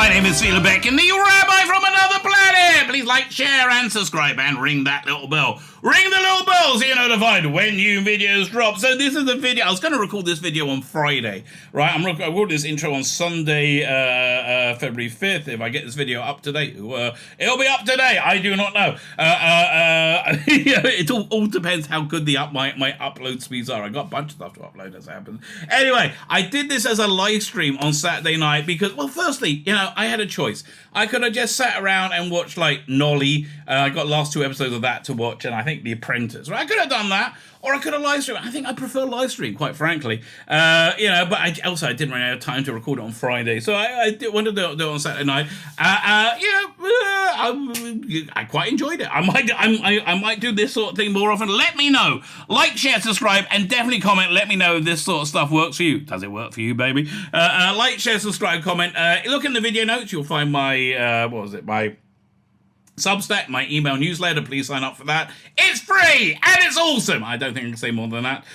My name is Tzvi Lebetkin, the Rabbi from another planet. Please like, share, and subscribe, and ring that little bell. Ring the little bell so you're notified when new videos drop. So this is the video. I was going to record this video on Friday, right? I recorded this intro on Sunday, February 5th. If I get this video up to date, it'll be up to date. I do not know. It all depends how good my upload speeds are. I got a bunch of stuff to upload as it happens. Anyway, I did this as a live stream on Saturday night because, well, firstly, I had a choice. I could have just sat around and watched like Nolly. I got last 2 episodes of that to watch, and I think The Apprentice. Right? I could have done that, or I could have live streamed. I think I prefer live stream, quite frankly. But I didn't really have time to record it on Friday, so I wanted to do it on Saturday night. I quite enjoyed it. I might do this sort of thing more often. Let me know. Like, share, subscribe, and definitely comment. Let me know if this sort of stuff works for you. Does it work for you, baby? Like, share, subscribe, comment. Look in the video notes. You'll find my my Substack, my email newsletter. Please sign up for that. It's free and it's awesome. I don't think I can say more than that.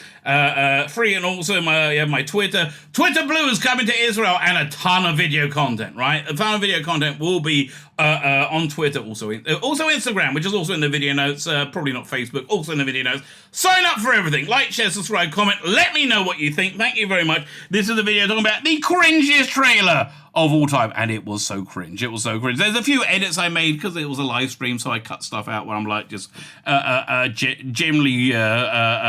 Free and awesome. You have my Twitter. Twitter Blue is coming to Israel, and a ton of video content, right? A ton of video content will be on Twitter, also Instagram, which is also in the video notes. Probably not Facebook, also in the video notes. Sign up for everything. Like, share, subscribe, comment. Let me know what you think. Thank you very much. This is the video talking about the cringiest trailer of all time, and it was so cringe. It was so cringe. There's a few edits I made because it was a live stream, so I cut stuff out where I'm like just generally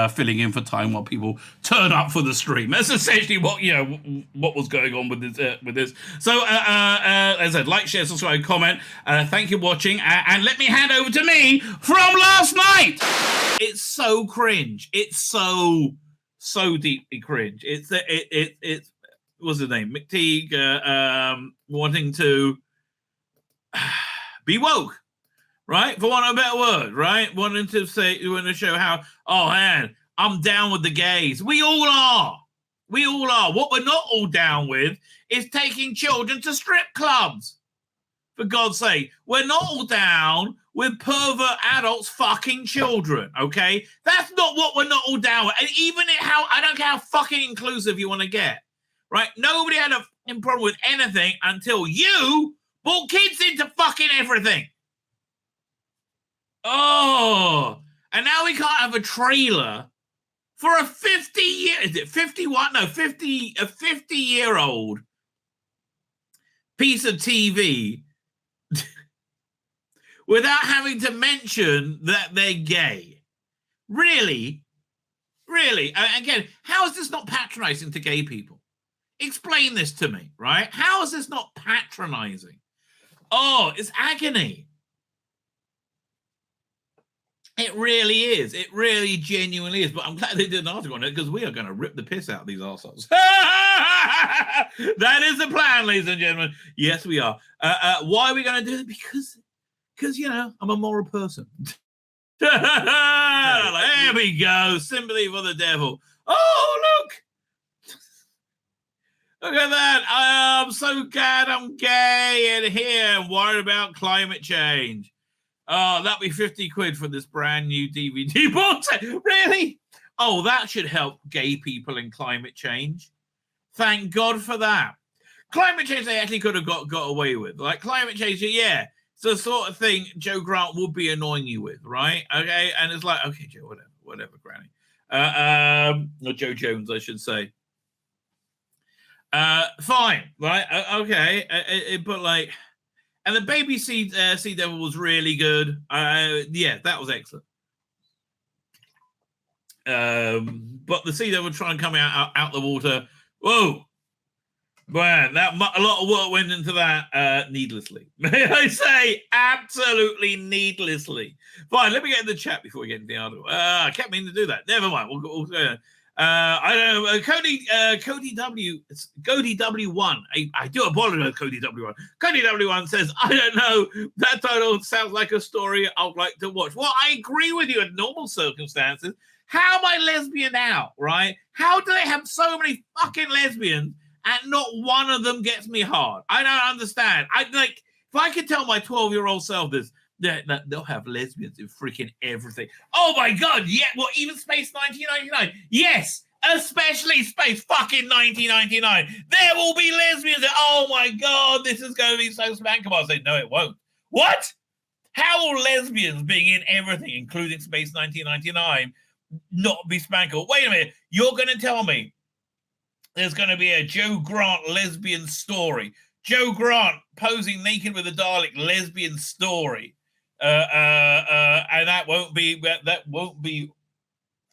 filling in for time while people turn up for the stream. That's essentially what was going on with this. So as I said, like, share, subscribe, comment. Thank you for watching, and let me hand over to me from last night. It's so cringe. It's so deeply cringe. It's what's his name? McTeague wanting to be woke, right? For want of a better word, right? Wanting to show how, oh man, I'm down with the gays. We all are. What we're not all down with is taking children to strip clubs. For God's sake, we're not all down with pervert adults fucking children, okay? That's not what we're not all down with. And even I don't care how fucking inclusive you want to get, right? Nobody had a problem with anything until you brought kids into fucking everything. Oh, and now we can't have a trailer for a 50-year-old piece of TV without having to mention that they're gay. Really? Again, how is this not patronizing to gay people? Explain this to me, right? How is this not patronizing? Oh, it's agony. It really is. It really genuinely is. But I'm glad they did an article on it because we are going to rip the piss out of these arseholes. That is the plan, ladies and gentlemen. Yes, we are. Why are we going to do it? Because I'm a moral person. There we go. Sympathy for the devil. Oh, look. Look at that. I'm so glad I'm gay and here and worried about climate change. Oh, that'd be 50 quid for this brand new DVD box. Really? Oh, that should help gay people in climate change. Thank God for that. Climate change they actually could have got away with. Like climate change, yeah. It's the sort of thing Joe Grant would be annoying you with, right? Okay, and it's like, okay, Joe, whatever, Granny. Or Joe Jones, I should say. Fine, right? Okay, but like, and the baby Sea Devil was really good. Yeah, that was excellent. But the Sea Devil trying to come out the water. Whoa, man, a lot of work went into that needlessly. May I say, absolutely needlessly. Fine, let me get in the chat before we get into the article. I kept meaning to do that. Never mind. We'll go. I don't know. Cody W1. I do apologize, Cody W1. Cody W1 says, I don't know. That title sounds like a story I'd like to watch. Well, I agree with you in normal circumstances. How am I lesbian out, right? How do they have so many fucking lesbians and not one of them gets me hard? I don't understand. If I could tell my 12-year-old self this, they'll have lesbians in freaking everything. Oh my God, yeah. Well, even Space 1999. Yes, especially space fucking 1999. There will be lesbians. Oh my God, this is going to be so spankable. I say, no, it won't. What? How will lesbians being in everything, including Space 1999, not be spankable? Wait a minute. You're going to tell me there's going to be a Joe Grant lesbian story. Joe Grant posing naked with a Dalek lesbian story. And that won't be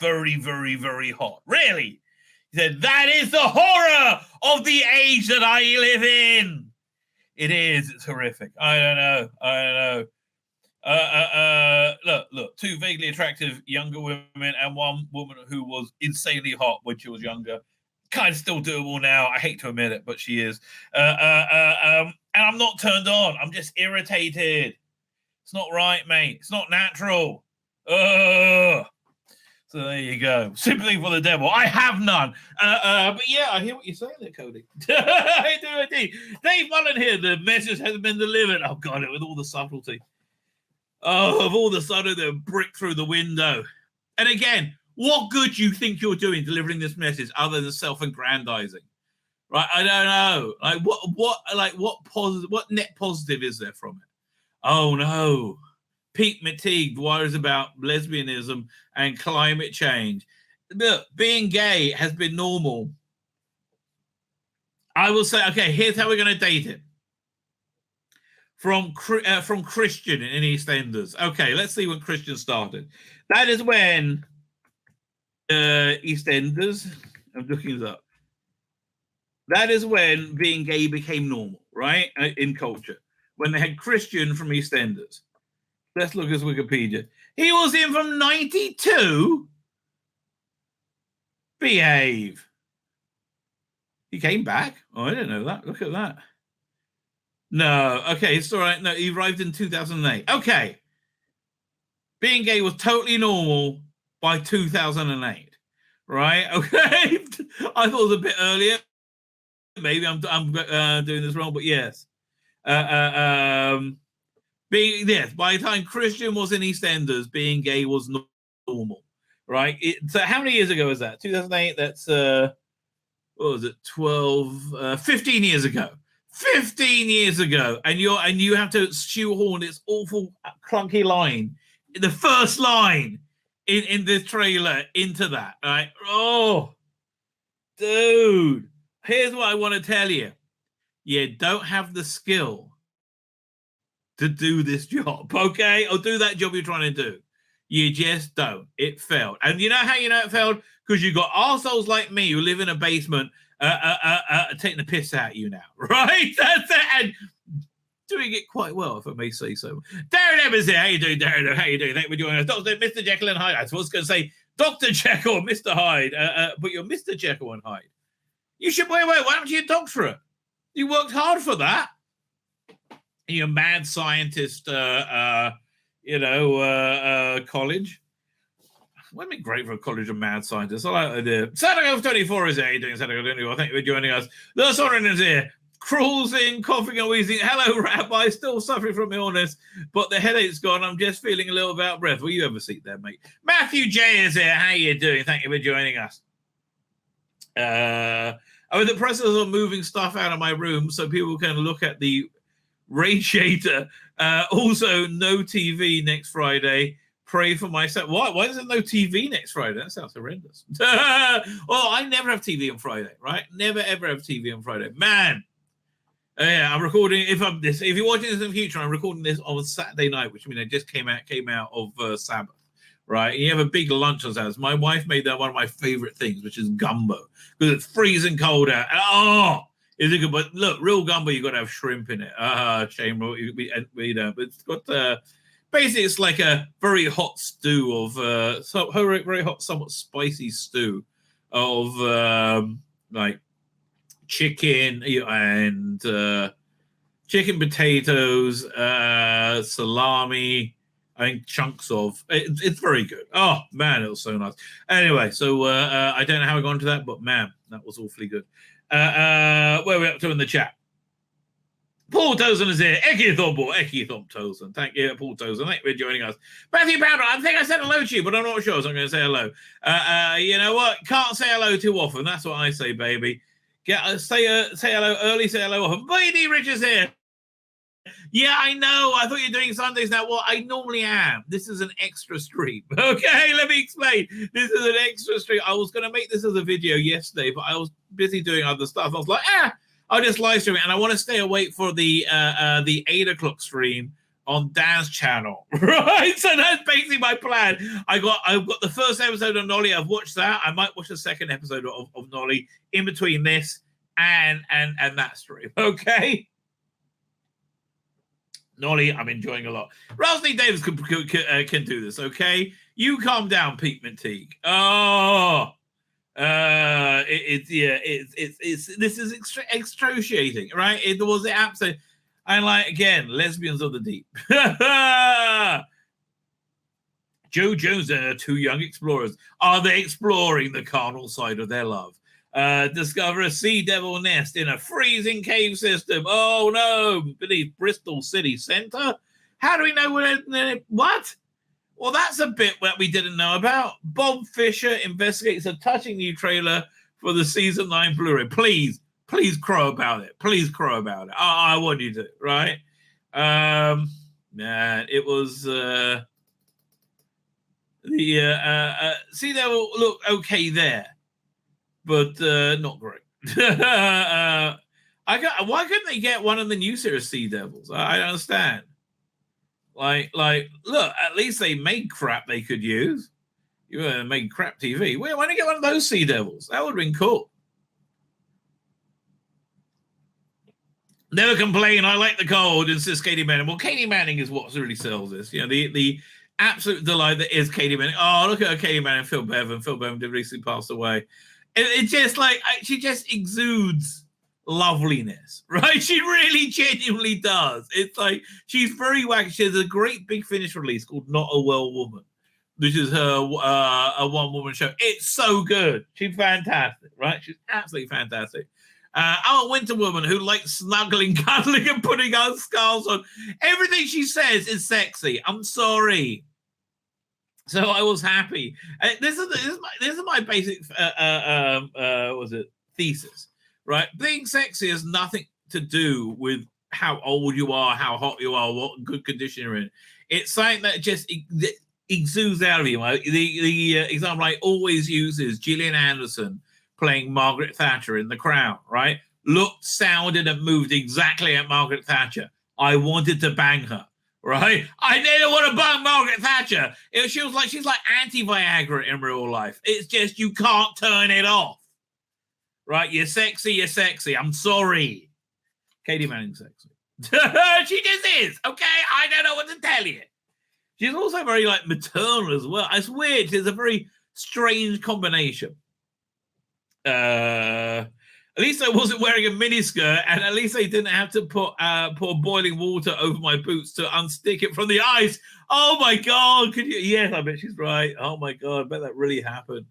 very, very, very hot. Really? He said, that is the horror of the age that I live in. It is. It's horrific. I don't know. Look, two vaguely attractive younger women and one woman who was insanely hot when she was younger. Kind of still doable now. I hate to admit it, but she is. And I'm not turned on. I'm just irritated. It's not right, mate. It's not natural. Ugh. So there you go. Sympathy for the devil. I have none. But yeah, I hear what you're saying there, Cody. I do indeed. Dave Mullen here. The message has been delivered. Oh, God, with all the subtlety. Oh, of all the sudden, the brick through the window. And again, what good do you think you're doing delivering this message other than self-aggrandizing? Right? I don't know. What net positive is there from it? Oh, no. Pete McTeague worries about lesbianism and climate change. Look, being gay has been normal. I will say, okay, here's how we're going to date it. From Christian in EastEnders. Okay, let's see when Christian started. That is when EastEnders, I'm looking it up. That is when being gay became normal, right? In culture. When they had Christian from EastEnders. Let's look at his Wikipedia. He was in from 92. Behave. He came back. Oh, I didn't know that. Look at that. No. Okay, it's all right. No, he arrived in 2008. Okay. Being gay was totally normal by 2008. Right? Okay. I thought it was a bit earlier. Maybe I'm doing this wrong, but yes. By the time Christian was in EastEnders, being gay was normal, right? So how many years ago was that? 2008. That's what was it? 15 years ago. 15 years ago, and you have to shoehorn this awful clunky line, the first line in this trailer into that, right? Oh, dude, here's what I want to tell you: you don't have the skill to do this job, okay? Or do that job you're trying to do. You just don't. It failed. And you know how you know it failed? Because you got arseholes like me who live in a basement taking the piss out of you now, right? That's it. And doing it quite well, if I may say so. Darren Evans here. How you doing, Darren? How you doing? Thank you for joining us. Dr. Mr. Jekyll and Hyde. I was going to say Dr. Jekyll and Mr. Hyde, but you're Mr. Jekyll and Hyde. You should, wait, why haven't you doctorate? You worked hard for that. You're a mad scientist, college. Wouldn't it be great for a college of mad scientists? I like the idea. Sadako 24 is here. How you doing, Sadako 24? Thank you for joining us. The Soren is here. Crawling, coughing and wheezing. Hello, Rabbi. Still suffering from illness, but the headache's gone. I'm just feeling a little bit out of breath. Will you have a seat there, mate? Matthew J is here. How you doing? Thank you for joining us. I'm in the process of moving stuff out of my room so people can look at the radiator. Also, no TV next Friday. Pray for myself. Why is there no TV next Friday? That sounds horrendous. Well, I never have TV on Friday, right? Never ever have TV on Friday. Man. Yeah, I'm recording. If you're watching this in the future, I'm recording this on Saturday night, which means it just came out of Sabbath, right? And you have a big lunch on Sabbath. My wife made that one of my favorite things, which is gumbo, because it's freezing cold out. And, is it good? But look, real gumbo, you got to have shrimp in it. Shame, but it's got basically it's like a very hot stew of very hot, somewhat spicy stew of like chicken and chicken, potatoes, salami, I think chunks of it. It's very good. Oh man, it was so nice. Anyway, so I don't know how we got into that, but man, that was awfully good. Where are we up to in the chat? Paul Tozen is here. Eki Thomp Tozen. Thank you, Paul Tozen. Thank you for joining us. Matthew Powder, I think I said hello to you, but I'm not sure, so I'm going to say hello. You know what? Can't say hello too often. That's what I say, baby. Say hello early, say hello often. Brady Rich is here. Yeah, I know. I thought you were doing Sundays now. Well, I normally am. This is an extra stream. Okay, let me explain. This is an extra stream. I was going to make this as a video yesterday, but I was busy doing other stuff. I was like, I'll just live stream it. And I want to stay awake for the 8 o'clock stream on Dan's channel. Right? So that's basically my plan. I've got the first episode of Nolly. I've watched that. I might watch the second episode of Nolly in between this and that stream. Okay. Nolly, I'm enjoying a lot. Rosalie Davis can do this, okay? You calm down, Pete McTeague. Oh, this is excruciating, right? It was the absolute, and like again, lesbians of the deep. Joe Jones and her 2 young explorers. Are they exploring the carnal side of their love? Discover a sea devil nest in a freezing cave system. Oh no, beneath Bristol city centre. How do we know what? Well, that's a bit that we didn't know about. Bob Fisher investigates a touching new trailer for the season 9 Blu-ray. Please crow about it. Please crow about it. I want you to, right? Man, it was the sea devil look okay there. But not great. Why couldn't they get one of the new series Sea Devils? I don't understand. Like, look, at least they made crap they could use. You made crap TV. Why don't you get one of those Sea Devils? That would have been cool. Never complain. I like the cold, insists Katie Manning. Well, Katie Manning is what really sells this. You know, the absolute delight that is Katie Manning. Oh, look at Katie Manning, Phil Bevan. Phil Bevan did recently pass away. It just like she just exudes loveliness, right? She really genuinely does. It's like she's very wacky. She has a great Big Finish release called Not a Well Woman, which is her a one-woman show. It's so good. She's fantastic, right? She's absolutely fantastic. Our Winter Woman who likes snuggling, cuddling, and putting on scarves on. Everything she says is sexy. I'm sorry. So I was happy. This is my basic thesis, right? Being sexy has nothing to do with how old you are, how hot you are, what good condition you're in. It's something that just exudes out of you. The example I always use is Gillian Anderson playing Margaret Thatcher in The Crown, right? Looked, sounded, and moved exactly like Margaret Thatcher. I wanted to bang her. Right? I didn't want to bang Margaret Thatcher. She's like anti-Viagra in real life. It's just you can't turn it off. Right? You're sexy. I'm sorry. Katie Manning's sexy. She just is. Okay? I don't know what to tell you. She's also very like maternal as well. It's weird. It's a very strange combination. At least I wasn't wearing a miniskirt, and at least I didn't have to pour boiling water over my boots to unstick it from the ice. Oh my God! Could you? Yes, I bet she's right. Oh my God, I bet that really happened.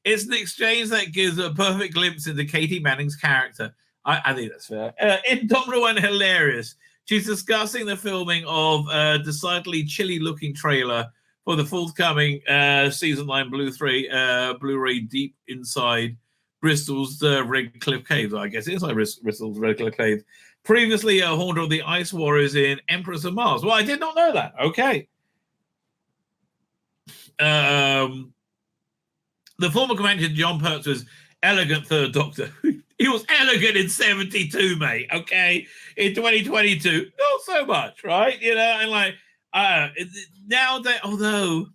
It's an exchange that gives a perfect glimpse into Katie Manning's character. I think that's fair. Indomitable and hilarious. She's discussing the filming of a decidedly chilly-looking trailer for the forthcoming season 9 Blu-ray Deep Inside Bristol's Red Cliff Caves. I guess it's like Bristol's Red Cliff Caves. Previously a haunter of the Ice Warriors in Empress of Mars. Well, I did not know that. Okay. The former commander John Pertwee was elegant Third Doctor. He was elegant in 72, mate. Okay. In 2022, not so much, right? You know, and like now that although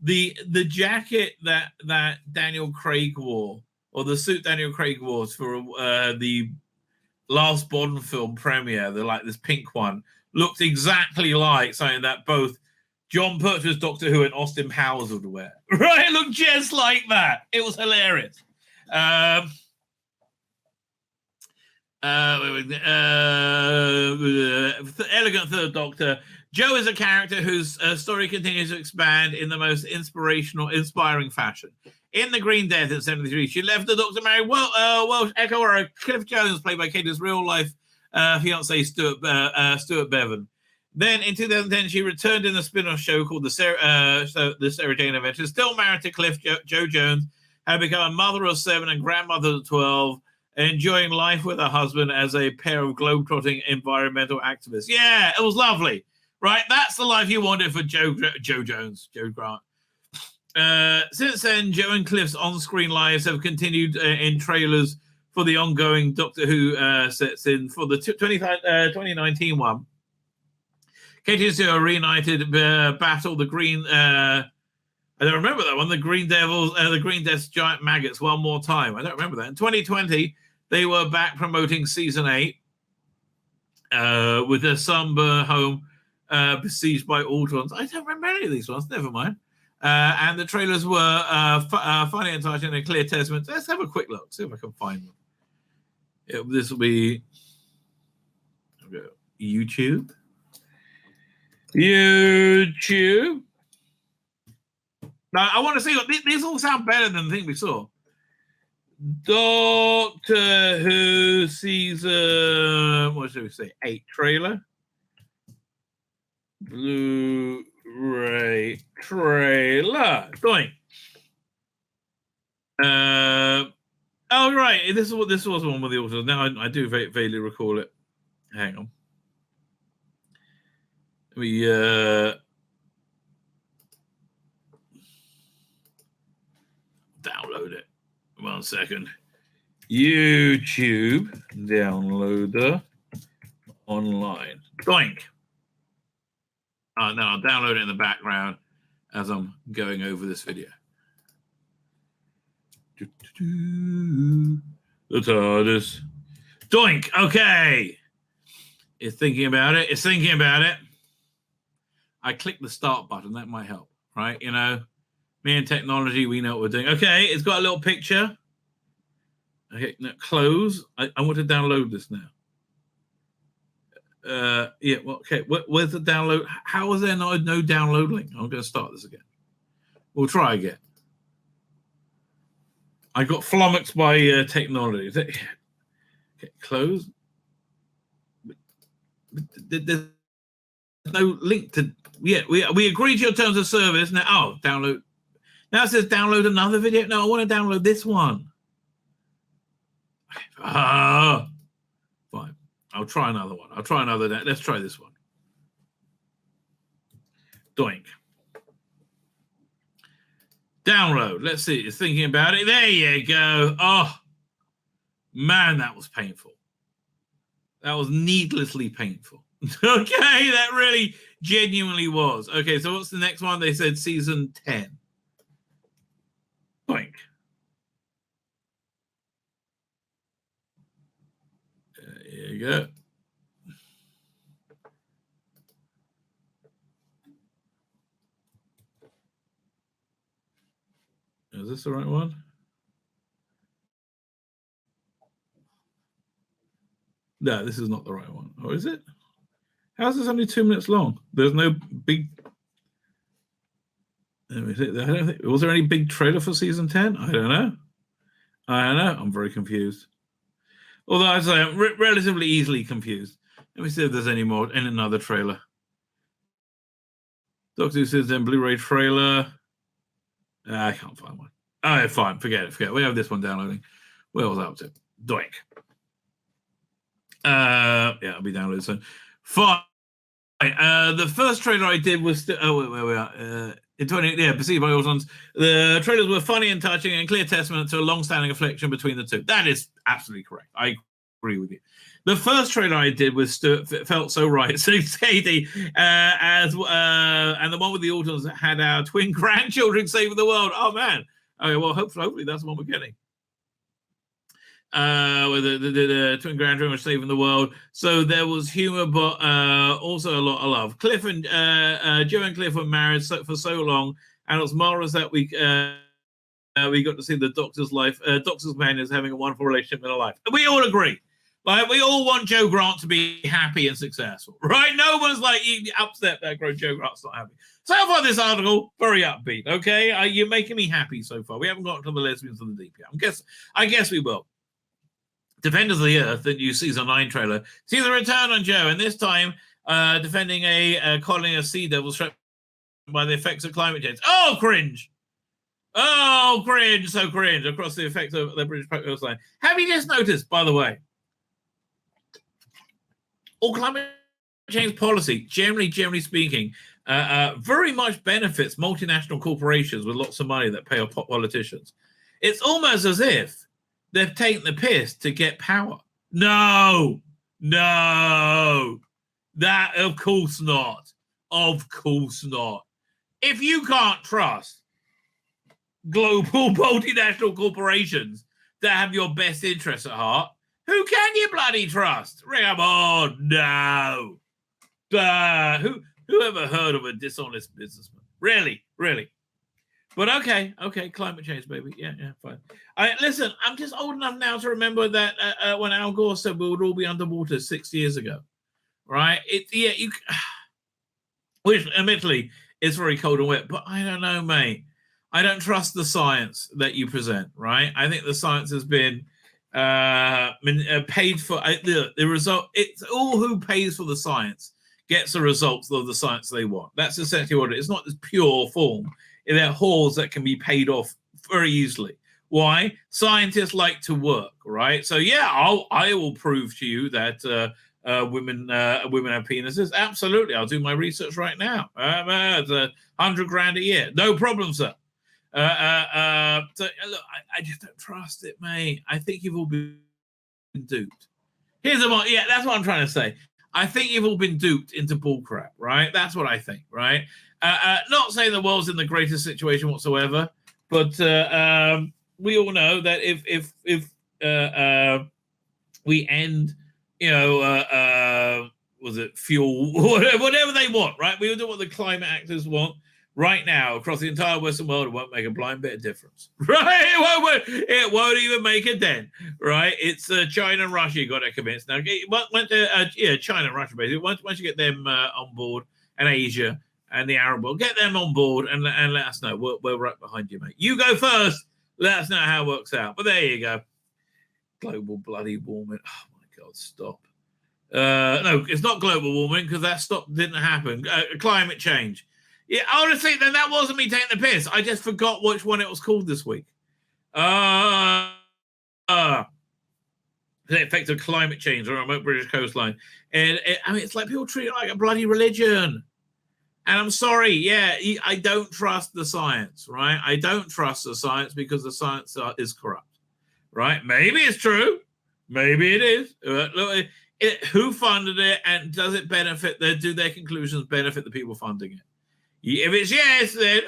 the jacket that Daniel Craig wore, or the suit Daniel Craig wore for the last Bond film premiere, this pink one, looked exactly like something that both John Pertwee's Doctor Who and Austin Powers would wear. Right? It looked just like that. It was hilarious. Elegant Third Doctor. Jo is a character whose story continues to expand in the most inspiring fashion. In The Green Death in 73, she left the Doctor married Welsh echo Cliff Jones, played by Katie's real-life fiance Stuart Bevan. Then in 2010, she returned in a spin-off show called the Sarah Jane Adventures. Still married to Cliff, Jo Jones had become a mother of 7 and grandmother of 12, enjoying life with her husband as a pair of globetrotting environmental activists. Yeah, it was lovely, right? That's the life you wanted for Jo Grant. Since then, Jo and Cliff's on-screen lives have continued in trailers for the ongoing Doctor Who sets in. For the 2019 one, Katie and Sue reunited battle the Green... I don't remember that one. The Green Devils, the Green Death's giant maggots one more time. I don't remember that. In 2020, they were back promoting season 8 with their somber home besieged by Autons. I don't remember any of these ones. Never mind. And the trailers were funny and touching, a clear testament. Let's have a quick look, see if I can find them. This will be YouTube. Now, I want to see what these all sound better than the thing we saw. Doctor Who season, what should we say, 8 trailer. Blu-ray trailer. Doink. Oh, right. This was one with the authors. Now I do vaguely recall it. Hang on. We download it. 1 second. YouTube downloader online. Doink. No, I'll download it in the background as I'm going over this video. The TARDIS. Doink. Okay. It's thinking about it. It's thinking about it. I click the start button. That might help, right? You know, me and technology, we know what we're doing. Okay, it's got a little picture. Okay, now close. I want to download this now. Yeah, well, okay. Where's the download? How is there no download link? I'm going to start this again. We'll try again. I got flummoxed by technology. Okay, close. There's no link to. Yeah, we agreed to your terms of service. Now, download. Now it says download another video. No, I want to download this one. Fine. I'll try another one. I'll try another. Let's try this one. Doink. Download. Let's see. It's thinking about it. There you go. Oh, man, that was painful. That was needlessly painful. Okay, that really genuinely was. Okay, so what's the next one? They said season 10. Doink. Here you go. Is this the right one? No, this is not the right one. Oh, is it? How's this only 2 minutes long? There's no big... Was there any big trailer for season 10? I don't know. I'm very confused. Although I say I'm relatively easily confused. Let me see if there's any more in another trailer. Doctor Who says then Blu-ray trailer. I can't find one. Oh, fine. Forget it. We have this one downloading. Where was I up to? Doink. Yeah, I'll be downloaded soon. Fine. The first trailer I did was where we are. In 20, yeah, perceived by Autons. The trailers were funny and touching and clear testament to a long-standing affliction between the two. That is absolutely correct. I agree with you. The first trailer I did was Felt So Right. So Sadie, and the one with the Autons had our twin grandchildren saving the world. Oh man. Okay, well hopefully that's the one we're getting. With the twin grandchildren saving the world. So there was humor, but also a lot of love. Cliff and Joe and Cliff were married for so long, and it was marvelous that we got to see the Doctor's life. Doctor's man is having a wonderful relationship in her life. We all agree. Like, we all want Joe Grant to be happy and successful, right? No one's like upset that Joe Grant's not happy. So far, this article, very upbeat, okay? You're making me happy so far. We haven't gotten to the lesbians and the deep yet. I guess we will. Defenders of the Earth, the new season 9 trailer, see the return on Joe, and this time defending a colony of sea devils trapped by the effects of climate change. Oh, cringe! Oh, cringe! So cringe across the effects of the British coastline. Have you just noticed, by the way, all climate change policy, generally speaking, very much benefits multinational corporations with lots of money that pay off politicians. It's almost as if they've taken the piss to get power. No, that of course not. Of course not. If you can't trust global multinational corporations that have your best interests at heart, who can you bloody trust? Come on, no. Who ever heard of a dishonest businessman? Really? But okay, climate change, baby. Yeah, fine. Listen, I'm just old enough now to remember that when Al Gore said we would all be underwater 6 years ago, right? Which admittedly is very cold and wet, but I don't know, mate. I don't trust the science that you present, right? I think the science has been paid for. The result. It's all who pays for the science gets the results of the science they want. That's essentially what it is. It's not this pure form. They're whores that can be paid off very easily. Why? Scientists like to work, right? So yeah, I will prove to you that women have penises. Absolutely, I'll do my research right now. It's $100,000 a year, no problem, sir. So look, I just don't trust it, mate. I think you've all been duped. That's what I'm trying to say. I think you've all been duped into bullcrap, right? That's what I think, right? Not saying the world's in the greatest situation whatsoever, but we all know that if we end, was it fuel, whatever they want, right? We all do what the climate actors want. Right now, across the entire Western world, it won't make a blind bit of difference, right? It won't even make a dent, right? It's China and Russia you got to convince. Now, China and Russia, basically. Once you get them on board, and Asia and the Arab world, get them on board and let us know. We're right behind you, mate. You go first. Let us know how it works out. But there you go. Global bloody warming. Oh, my God, stop. No, it's not global warming because that didn't happen. Climate change. Yeah, honestly, then that wasn't me taking the piss. I just forgot which one it was called this week. The effect of climate change on a remote British coastline. And it's like people treat it like a bloody religion. And I'm sorry, I don't trust the science, right? I don't trust the science because the science is corrupt, right? Maybe it's true. Maybe it is. Who funded it and does it benefit? Do their conclusions benefit the people funding it? If it's yes, then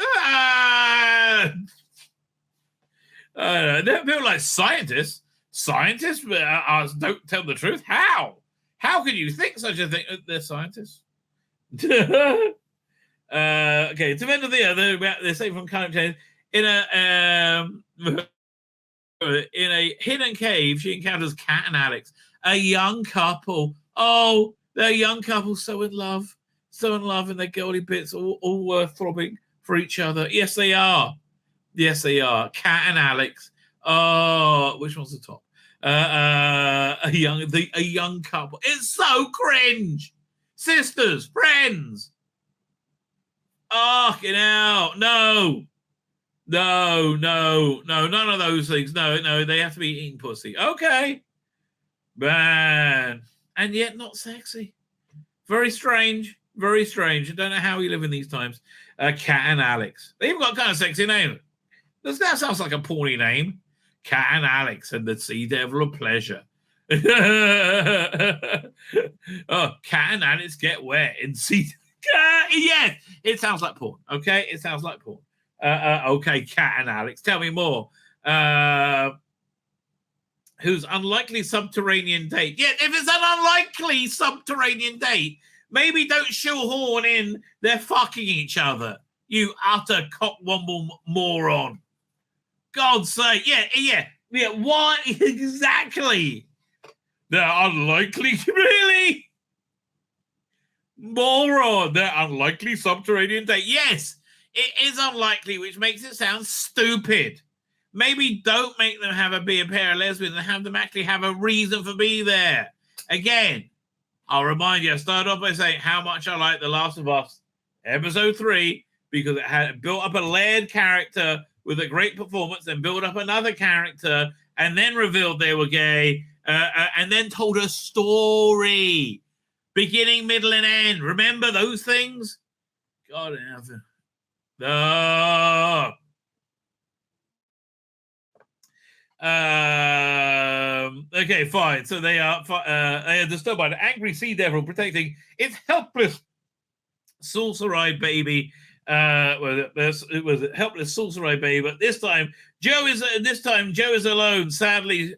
people like scientists don't tell the truth. How can you think such a thing? They're scientists. Okay, to end of the other, they say from climate change in a hidden cave, she encounters Kat and Alex, a young couple. Oh, they're a young couple, so in love in their girly bits, all throbbing for each other. Yes, they are. Kat and Alex. Oh, which one's the top? A young couple. It's so cringe. Sisters, friends. Oh, no. No, none of those things. No, they have to be eating pussy. Okay. Man. And yet not sexy. Very strange. I don't know how we live in these times. Kat and Alex. They even got kind of sexy name. That sounds like a porny name. Kat and Alex and the Sea Devil of Pleasure. Oh, Kat and Alex get wet in sea. Yes, it sounds like porn. Okay, it sounds like porn. Okay, Kat and Alex, tell me more. Whose unlikely subterranean date? Yeah, if it's an unlikely subterranean date, maybe don't shoehorn in they're fucking each other. You utter cockwomble moron. God's sake. Yeah. Why exactly? They're unlikely. Really? Moron. They're unlikely subterranean date. Yes, it is unlikely, which makes it sound stupid. maybe don't make them be a pair of lesbians and have them actually have a reason for being there. Again, I'll remind you, I started off by saying how much I like The Last of Us episode 3 because it had built up a layered character with a great performance and built up another character and then revealed they were gay and then told a story. Beginning, middle, and end. Remember those things? God, okay, fine. So they are disturbed by the angry sea devil protecting its helpless sorcerer baby. It was a helpless sorcerer baby, but this time Joe is alone. Sadly,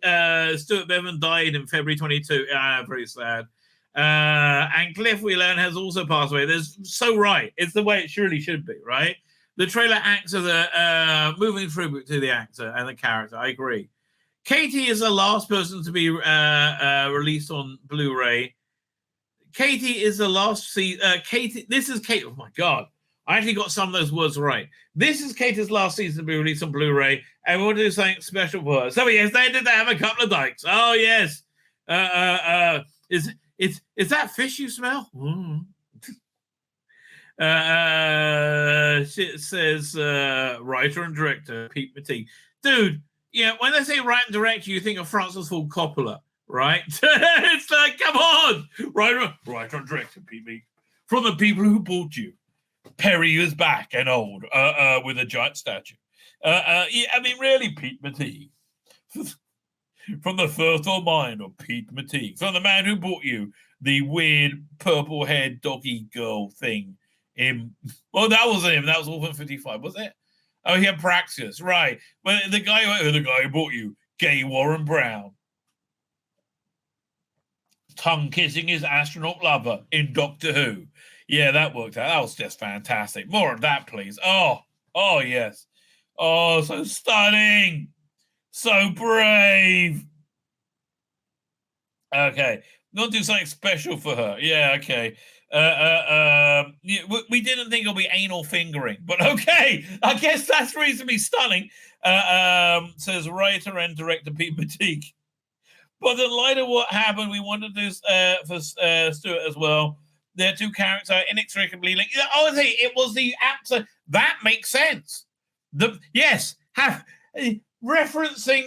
Stuart Bevan died in February 22. Very sad. And Cliff, we learn, has also passed away. There's so right. It's the way it surely should be, right? The trailer acts as a moving tribute to the actor and the character. I agree. Katie is the last person to be released on Blu-ray. Katie is the last Katie. This is Kate. Oh my God. I actually got some of those words right. This is Katie's last season to be released on Blu-ray, and we want to do something special for her. So yes, they did have a couple of dykes. Oh yes. Is that fish you smell? It says writer and director Pete Matee. Dude, yeah, when they say write and director, you think of Francis Ford Coppola, right? It's like, come on, writer and director Pete Matee. From the people who bought you. Perry is back and old with a giant statue. Yeah, I mean, really, Pete Matee. From the fertile mind of Pete Matee. From the man who bought you the weird purple-haired doggy girl thing. Well, that was him. That was Orphan 55, was it? Oh, he had Praxis, right. Well, the guy who bought you, gay Warren Brown. Tongue-kissing his astronaut lover in Doctor Who. Yeah, that worked out. That was just fantastic. More of that, please. Oh, yes. Oh, so stunning. So brave. Okay. Not do something special for her. Yeah, okay. We didn't think it'll be anal fingering, but okay. I guess that's reasonably stunning. Says writer and director Pete Matee. But in light of what happened, we wanted to do for Stuart as well. Their two characters are inextricably linked. Honestly, it was the actor. That makes sense. Referencing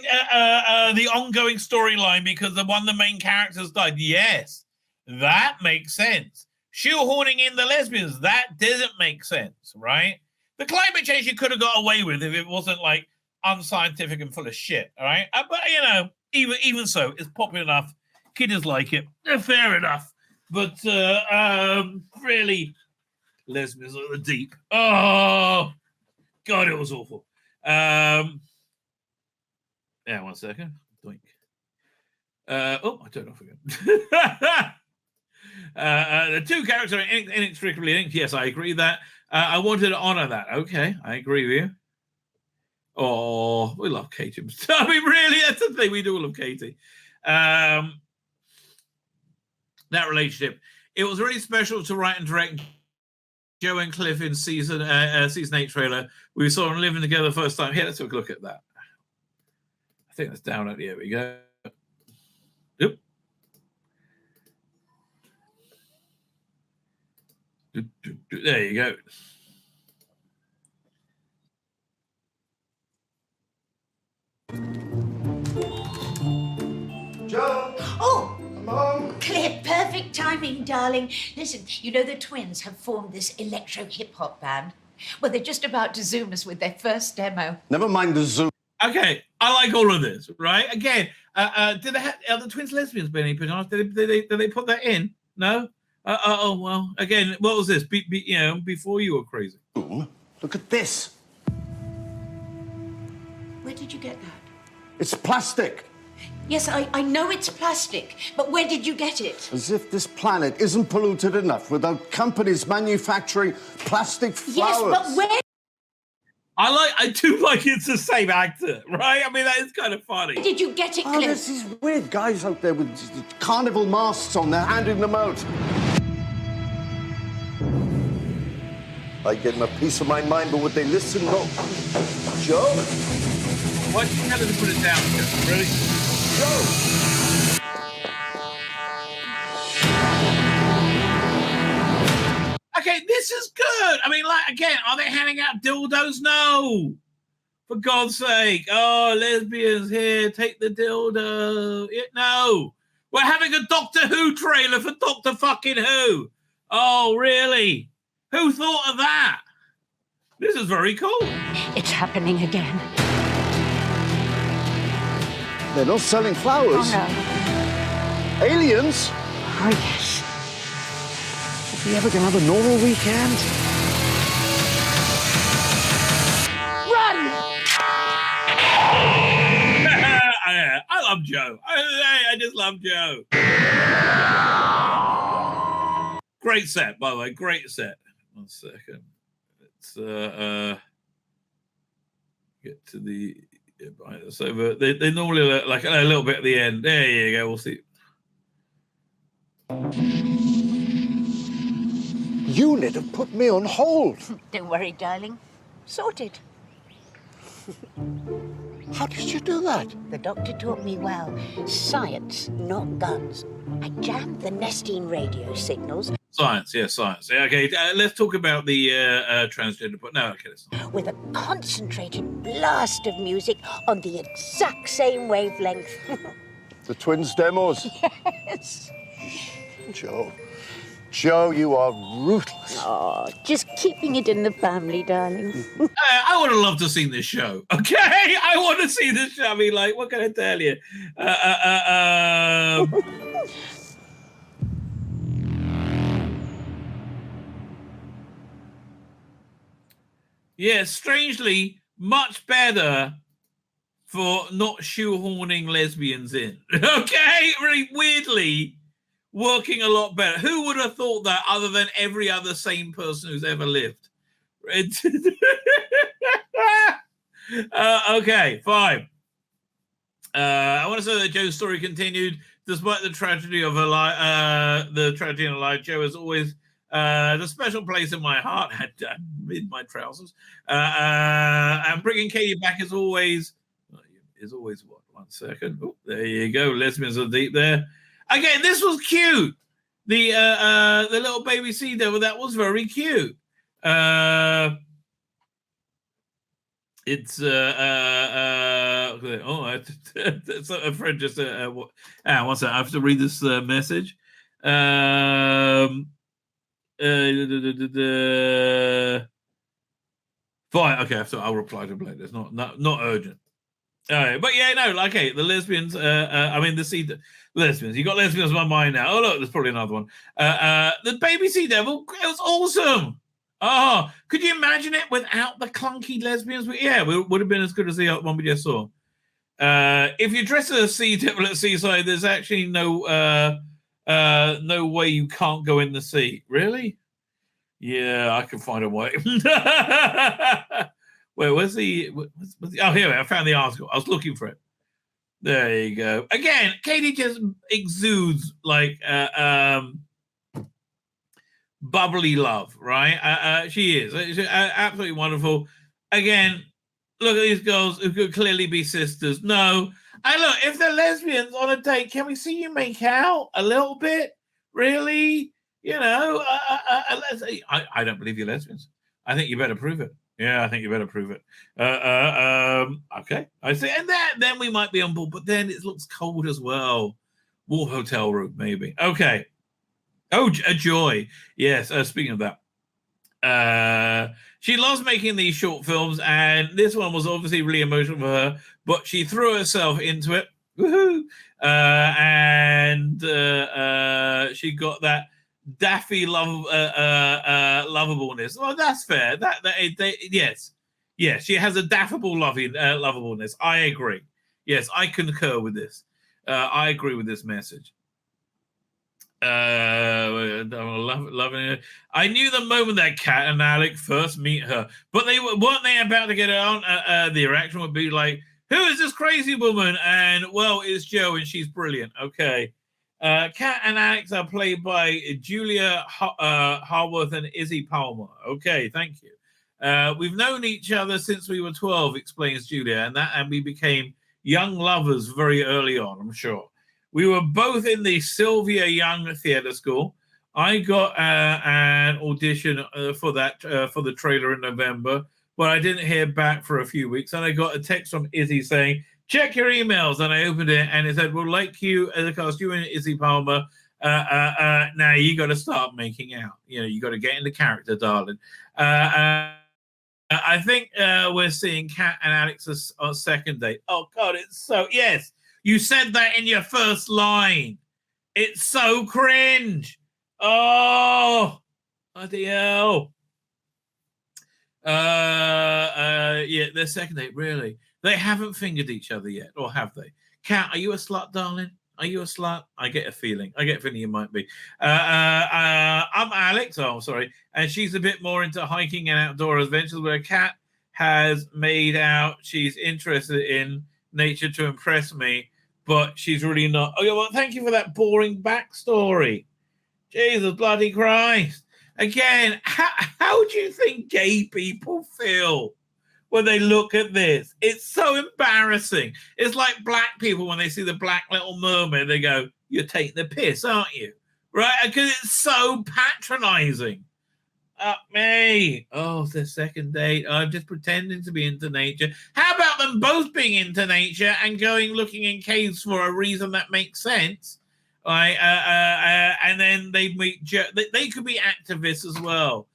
the ongoing storyline because the main characters died. Yes, that makes sense. Shoehorning in the lesbians, that doesn't make sense, right? The climate change you could have got away with if it wasn't like unscientific and full of shit, all right? But you know, even so, it's popular enough. Kiddies like it. Fair enough. But really, lesbians are the deep. Oh, God, it was awful. Yeah, 1 second. Doink. I turned off again. The two characters are inextricably linked. Yes, I agree that. I wanted to honor that. Okay, I agree with you. Oh, we love Katie. I mean, really, that's the thing. We do love Katie. That relationship. It was really special to write and direct Joe and Cliff in season 8 trailer. We saw them living together the first time. Here, let's take a look at that. I think that's down at here we go. Yep. There you go. Joe! Oh! Mom! Cliff, perfect timing, darling. Listen, you know the twins have formed this electro-hip-hop band? Well, they're just about to Zoom us with their first demo. Never mind the Zoom. Okay, I like all of this, right? Again, did they have, are the twins lesbians been any put did they put that in? No? Well, again, what was this? Before you were crazy. Look at this. Where did you get that? It's plastic. Yes, I know it's plastic, but where did you get it? As if this planet isn't polluted enough without companies manufacturing plastic flowers. Yes, but where? I do like it's the same actor, right? I mean, that is kind of funny. Where did you get it, Cliff? Oh, there's these weird guys out there with carnival masks on. They're handing them out. I give them a piece of my mind, but would they listen? No. Joe? Why did you have to put it down? Really? Okay, this is good. I mean, like, again, are they handing out dildos? No. For God's sake. Oh, lesbians here, take the dildo. No. We're having a Doctor Who trailer for Doctor fucking Who. Oh, really? Who thought of that? This is very cool. It's happening again. They're not selling flowers. Oh, no. Aliens? Oh, yes. Are we ever going to have a normal weekend? Run! I love Joe. I just love Joe. Great set, by the way. Great set. 1 second. Let's get to the... So they normally look like a little bit at the end. There you go. We'll see. Unit have put me on hold. Don't worry, darling. Sorted. How did you do that? The doctor taught me well. Science, not guns. I jammed the nesting radio signals. Science, yeah, science. Yeah, okay, let's talk about the transgender. But no, okay, let's not. With a concentrated blast of music on the exact same wavelength. The twins demos? Yes. Joe, you are ruthless. Oh, just keeping it in the family, darling. I would have loved to have seen this show. Okay, I want to see this show. I mean, like, what can I tell you? Yeah, strangely, much better for not shoehorning lesbians in. Okay, really weirdly, working a lot better. Who would have thought that other than every other sane person who's ever lived? Okay, fine. I want to say that Joe's story continued. Despite the tragedy of her life, Joe is always the special place in my heart, in my trousers. And bringing Katie back is always what? 1 second. Oh, there you go. Lesbians are deep there. Again, this was cute. The little baby sea devil, that was very cute. It's it's a friend just one second. I have to read this message. Fine, okay, so I'll reply to Blake. It's not urgent. But yeah, no, okay, the lesbians, the lesbians. You got lesbians on my mind now. Oh, look, there's probably another one. The baby sea devil, it was awesome. Oh, could you imagine it without the clunky lesbians? It would have been as good as the one we just saw. If you dress as a sea devil at seaside, there's actually no way you can't go in the sea. Really? Yeah, I can find a way. Wait, where's the? Oh, here I found the article. I was looking for it. There you go. Again, Katie just exudes like bubbly love, right? She is. She's absolutely wonderful. Again, look at these girls who could clearly be sisters. No. Look, if they're lesbians on a date, can we see you make out a little bit? Really? You know, I don't believe you're lesbians. I think you better prove it. Yeah, I think you better prove it. Okay, I see. And then we might be on board, but then it looks cold as well. War hotel room, maybe. Okay. Oh, a joy. Yes, speaking of that. She loves making these short films, and this one was obviously really emotional for her, but she threw herself into it. Woohoo! And she got that daffy lovableness. Well, that's fair. Yes, she has a daffable lovableness. I agree. Yes, I concur with this. I agree with this message. Loving it. I knew the moment that Kat and Alec first meet her, but weren't they about to get on? The reaction would be like, "Who is this crazy woman?" And well, it's Joe, and she's brilliant. Okay. Kat and Alex are played by Julia Harworth and Izzy Palmer. Okay, thank you. We've known each other since we were 12, explains Julia, and we became young lovers very early on, I'm sure. We were both in the Sylvia Young Theatre School. I got an audition for the trailer in November, but I didn't hear back for a few weeks. And I got a text from Izzy saying, check your emails. And I opened it and it said, well, like you, as a cast, you and Izzy Palmer, now you got to start making out. You got to get into character, darling. I think we're seeing Kat and Alex's second date. Oh, God, it's so... Yes, you said that in your first line. It's so cringe. Oh, bloody hell. Yeah, their second date, really. They haven't fingered each other yet, or have they? Kat, are you a slut, darling? Are you a slut? I get a feeling you might be. I'm Alex. Oh, sorry. And she's a bit more into hiking and outdoor adventures, where Kat has made out she's interested in nature to impress me, but she's really not. Oh, yeah, well, thank you for that boring backstory. Jesus bloody Christ. Again, how do you think gay people feel when they look at this? It's so embarrassing. It's like black people when they see the Black Little Mermaid, they go, you're taking the piss, aren't you? Right? Because it's so patronizing. Me. Oh, it's their second date. I'm just pretending to be into nature. How about them both being into nature and going looking in caves for a reason that makes sense? Right? And then they meet. They could be activists as well.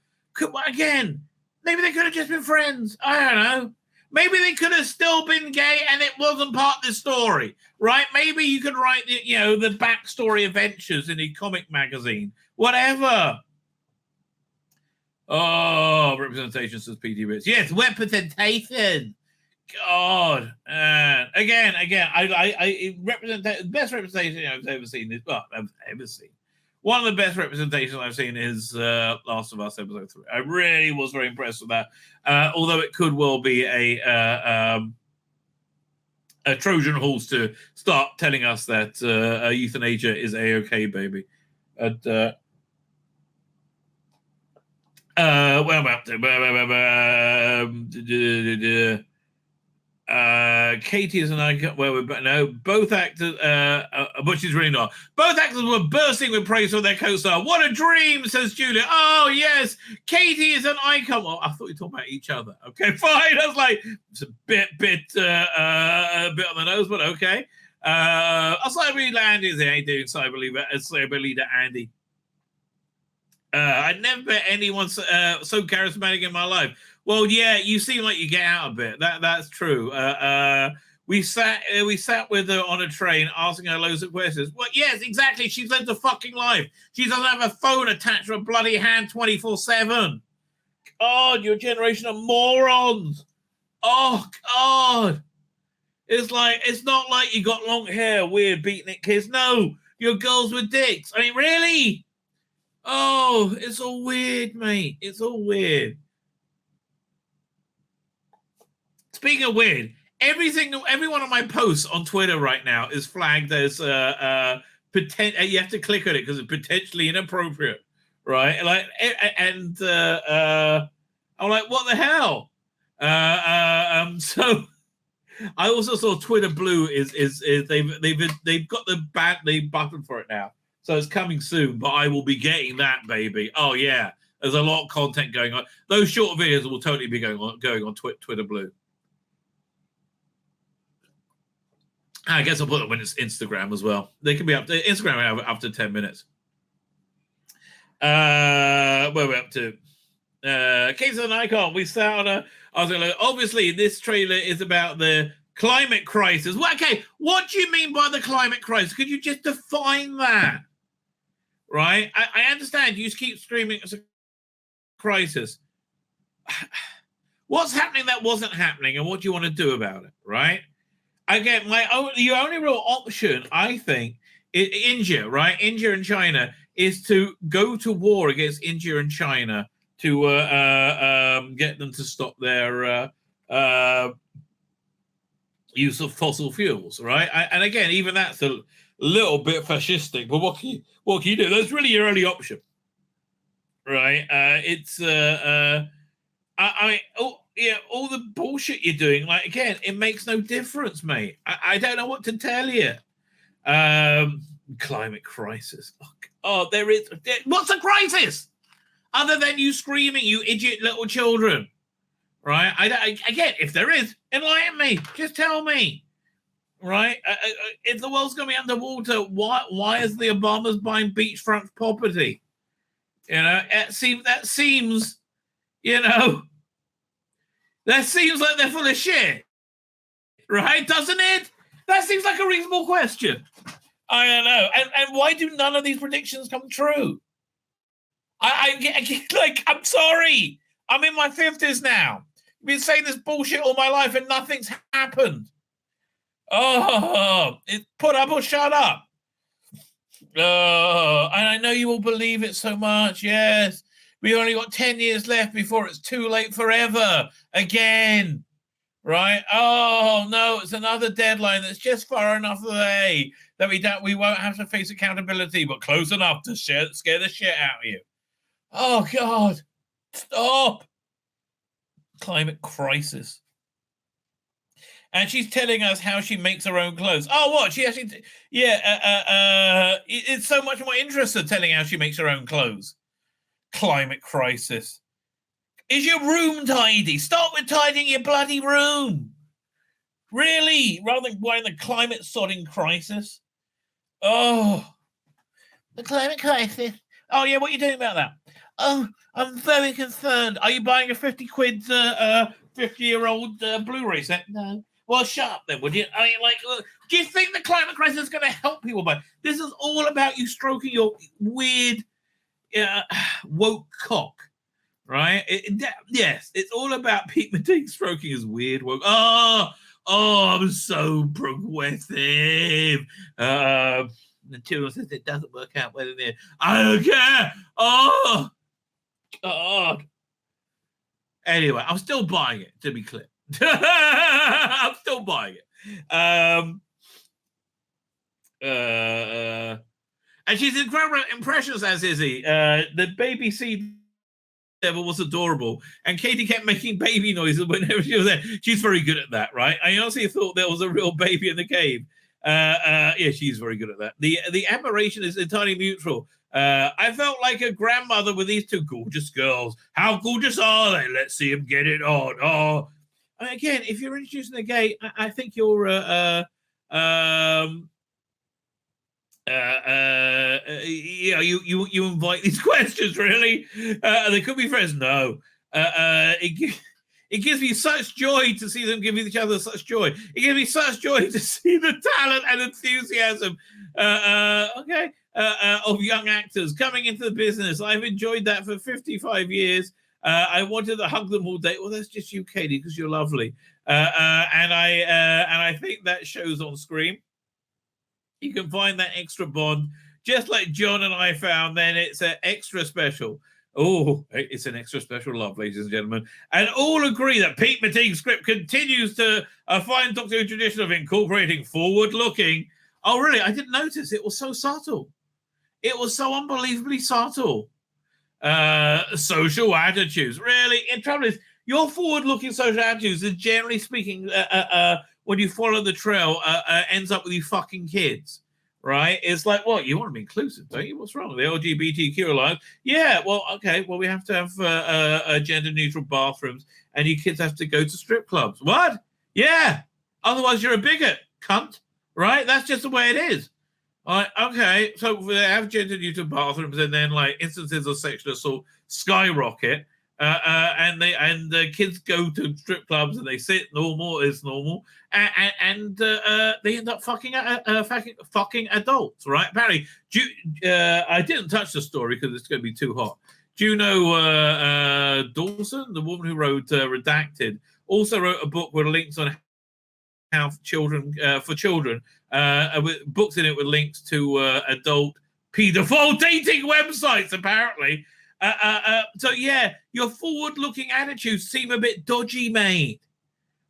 Again, maybe they could have just been friends. I don't know. Maybe they could have still been gay and it wasn't part of the story, right? Maybe you could write the backstory adventures in a comic magazine, whatever. Oh, representation, says PT Bits. Yes, representation. God. Again, I best representation I've ever seen is one of the best representations I've seen is Last of Us episode 3. I really was very impressed with that. Although it could well be a Trojan horse to start telling us that euthanasia is a-okay, baby. And where am I up to? Katie is an icon. Both actors, but she's really not. Both actors were bursting with praise for their co-star. What a dream, says Julia. Oh yes, Katie is an icon. Well, I thought you were talking about each other. Okay, fine. I was like, it's a bit on the nose, but okay. I'll cyber leader Andy is there. Doing cyber leader Andy. I'd never met anyone so charismatic in my life. Well, yeah, you seem like you get out a bit. That's true. We sat with her on a train, asking her loads of questions. Well, yes, exactly. She's lived a fucking life. She doesn't have a phone attached to a bloody hand 24/7. God, your generation of morons. Oh God, it's not like you got long hair, weird beatnik kids. No, you're girls with dicks. I mean, really. Oh, it's all weird, mate. It's all weird. Speaking of weird, every one of my posts on Twitter right now is flagged as you have to click on it because it's potentially inappropriate, right? Like, and I'm like, what the hell? So I also saw Twitter Blue is they've got the button for it now. So it's coming soon, but I will be getting that, baby. Oh, yeah. There's a lot of content going on. Those short videos will totally be going on Twitter Blue. I guess I'll put them on Instagram as well. They can be up to Instagram after 10 minutes. Where are we up to? Case of an icon. We start on obviously, this trailer is about the climate crisis. Well, okay, what do you mean by the climate crisis? Could you just define that? Right? I understand you keep screaming it's a crisis. What's happening that wasn't happening, and what do you want to do about it? Right? Again, your only real option, I think, is India, right? India and China is to go to war against India and China to get them to stop their use of fossil fuels, right? And again, even that's a little bit fascistic, but what can you do? That's really your only option, right? I mean, all the bullshit you're doing, like, again, it makes no difference, mate. I don't know what to tell you. Climate crisis. Oh, what's a crisis? Other than you screaming, you idiot little children, right? Again, if there is, enlighten me. Just tell me, right? If the world's going to be underwater, why is the Obamas buying beachfront property? That seems, that seems like they're full of shit, right? Doesn't it? That seems like a reasonable question. I don't know. And why do none of these predictions come true? I'm sorry. I'm in my 50s now. I've been saying this bullshit all my life and nothing's happened. Oh, put up or shut up. Oh, and I know you all believe it so much. Yes. We only got 10 years left before it's too late forever. Again. Right? Oh, no, it's another deadline that's just far enough away that we won't have to face accountability, but close enough to scare the shit out of you. Oh, God. Stop. Climate crisis. And she's telling us how she makes her own clothes. Oh, what? She actually... it's so much more interested telling how she makes her own clothes. Climate crisis. Is your room tidy? Start with tidying your bloody room. Really? Rather than worrying the climate sodding crisis. Oh. The climate crisis. Oh, yeah, what are you doing about that? Oh, I'm very concerned. Are you buying a 50 quid 50-year-old Blu-ray set? No. Well, shut up then, would you? I mean, look, do you think the climate crisis is going to help people? This is all about you stroking your weird woke cock, right? Yes, it's all about Pete Matee stroking his weird woke. Oh, I'm so progressive. The children says it doesn't work out well in there. I don't care. Oh, God. Anyway, I'm still buying it, to be clear. I'm still buying it. And she's incredible impressions as Izzy. The baby sea devil was adorable, and Katie kept making baby noises whenever she was there. She's very good at that, right? I honestly thought there was a real baby in the cave. Yeah, she's very good at that. The admiration is entirely mutual. I felt like a grandmother with these two gorgeous girls. How gorgeous are they? Let's see them get it on. Oh, again, if you're introducing a gay, I think you're you invite these questions, really. They could be friends. No. It gives me such joy to see them give each other such joy. It gives me such joy to see the talent and enthusiasm of young actors coming into the business. I've enjoyed that for 55 years. I wanted to hug them all day. Well, that's just you, Katie, because you're lovely. And I think that shows on screen. You can find that extra bond, just like John and I found. Then it's an extra special. Oh, it's an extra special love, ladies and gentlemen. And all agree that Pete Matee's script continues to a fine Doctor Who tradition of incorporating forward-looking. Oh, really? I didn't notice. It was so subtle. It was so unbelievably subtle. Social attitudes. Really? In trouble is, your forward-looking social attitudes is generally speaking, when you follow the trail, ends up with you fucking kids. Right? It's like, what? You want to be inclusive, don't you? What's wrong? The LGBTQ alliance? Yeah, well, okay. Well, we have to have gender-neutral bathrooms, and you kids have to go to strip clubs. What? Yeah. Otherwise, you're a bigot, cunt. Right? That's just the way it is. All right, okay. So they have gender-neutral bathrooms, and then, like, instances of sexual assault skyrocket. And the kids go to strip clubs and they sit normal, it's normal, and they end up fucking adults, right? Apparently, I didn't touch the story because it's going to be too hot. Do you know Dawson, the woman who wrote Redacted, also wrote a book with links on how for children, with books in it with links to adult pedophile dating websites, apparently. So yeah, your forward-looking attitudes seem a bit dodgy, mate.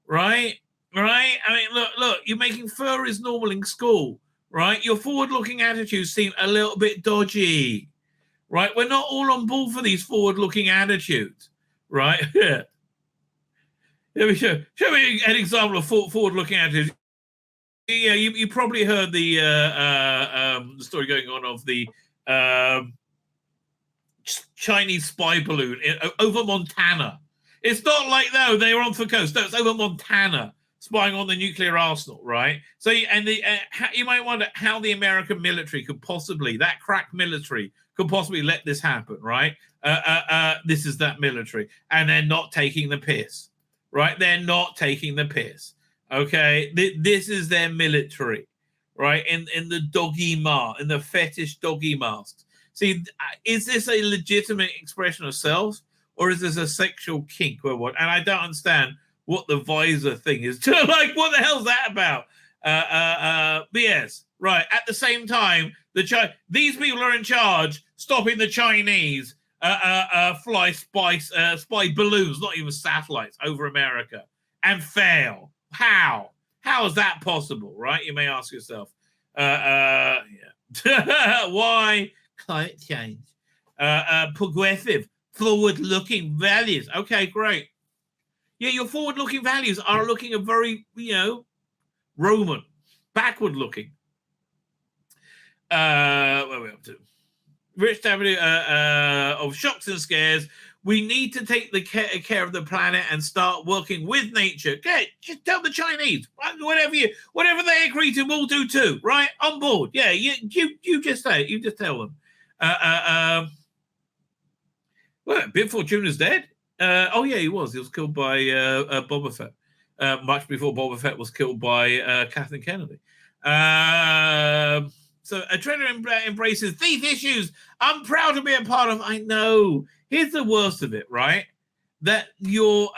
Right? I mean, look, you're making furries normal in school, right? Your forward-looking attitudes seem a little bit dodgy, right? We're not all on board for these forward-looking attitudes, right? Show me an example of forward-looking attitude. Yeah, you probably heard the story going on of the Chinese spy balloon over Montana. It's not like, no, they were on the coast. No, it's over Montana, spying on the nuclear arsenal, right? So, and you might wonder how the American military could possibly, that crack military, could possibly let this happen, right? This is that military. And they're not taking the piss, right? They're not taking the piss, okay? This is their military, right? In the doggy mask, in the fetish doggy masks. See, is this a legitimate expression of self, or is this a sexual kink or what? And I don't understand what the visor thing is. Like, what the hell's that about? But yes, right. At the same time, these people are in charge, stopping the Chinese fly spy balloons, not even satellites, over America, and fail. How? How is that possible? Right? You may ask yourself. Yeah. Why? Climate change, progressive, forward-looking values. Okay, great. Yeah, your forward-looking values are looking a very, Roman, backward-looking. What are we up to? Rich W of shocks and scares. We need to take the care of the planet and start working with nature. Okay, just tell the Chinese, whatever they agree to, we'll do too. Right, on board. Yeah, you just say it. You just tell them. Well, Bib Fortune is dead. Oh yeah, he was. He was killed by Boba Fett. Much before Boba Fett was killed by Kathleen Kennedy. So a trader embraces these issues. I'm proud to be a part of. I know. Here's the worst of it, right? That your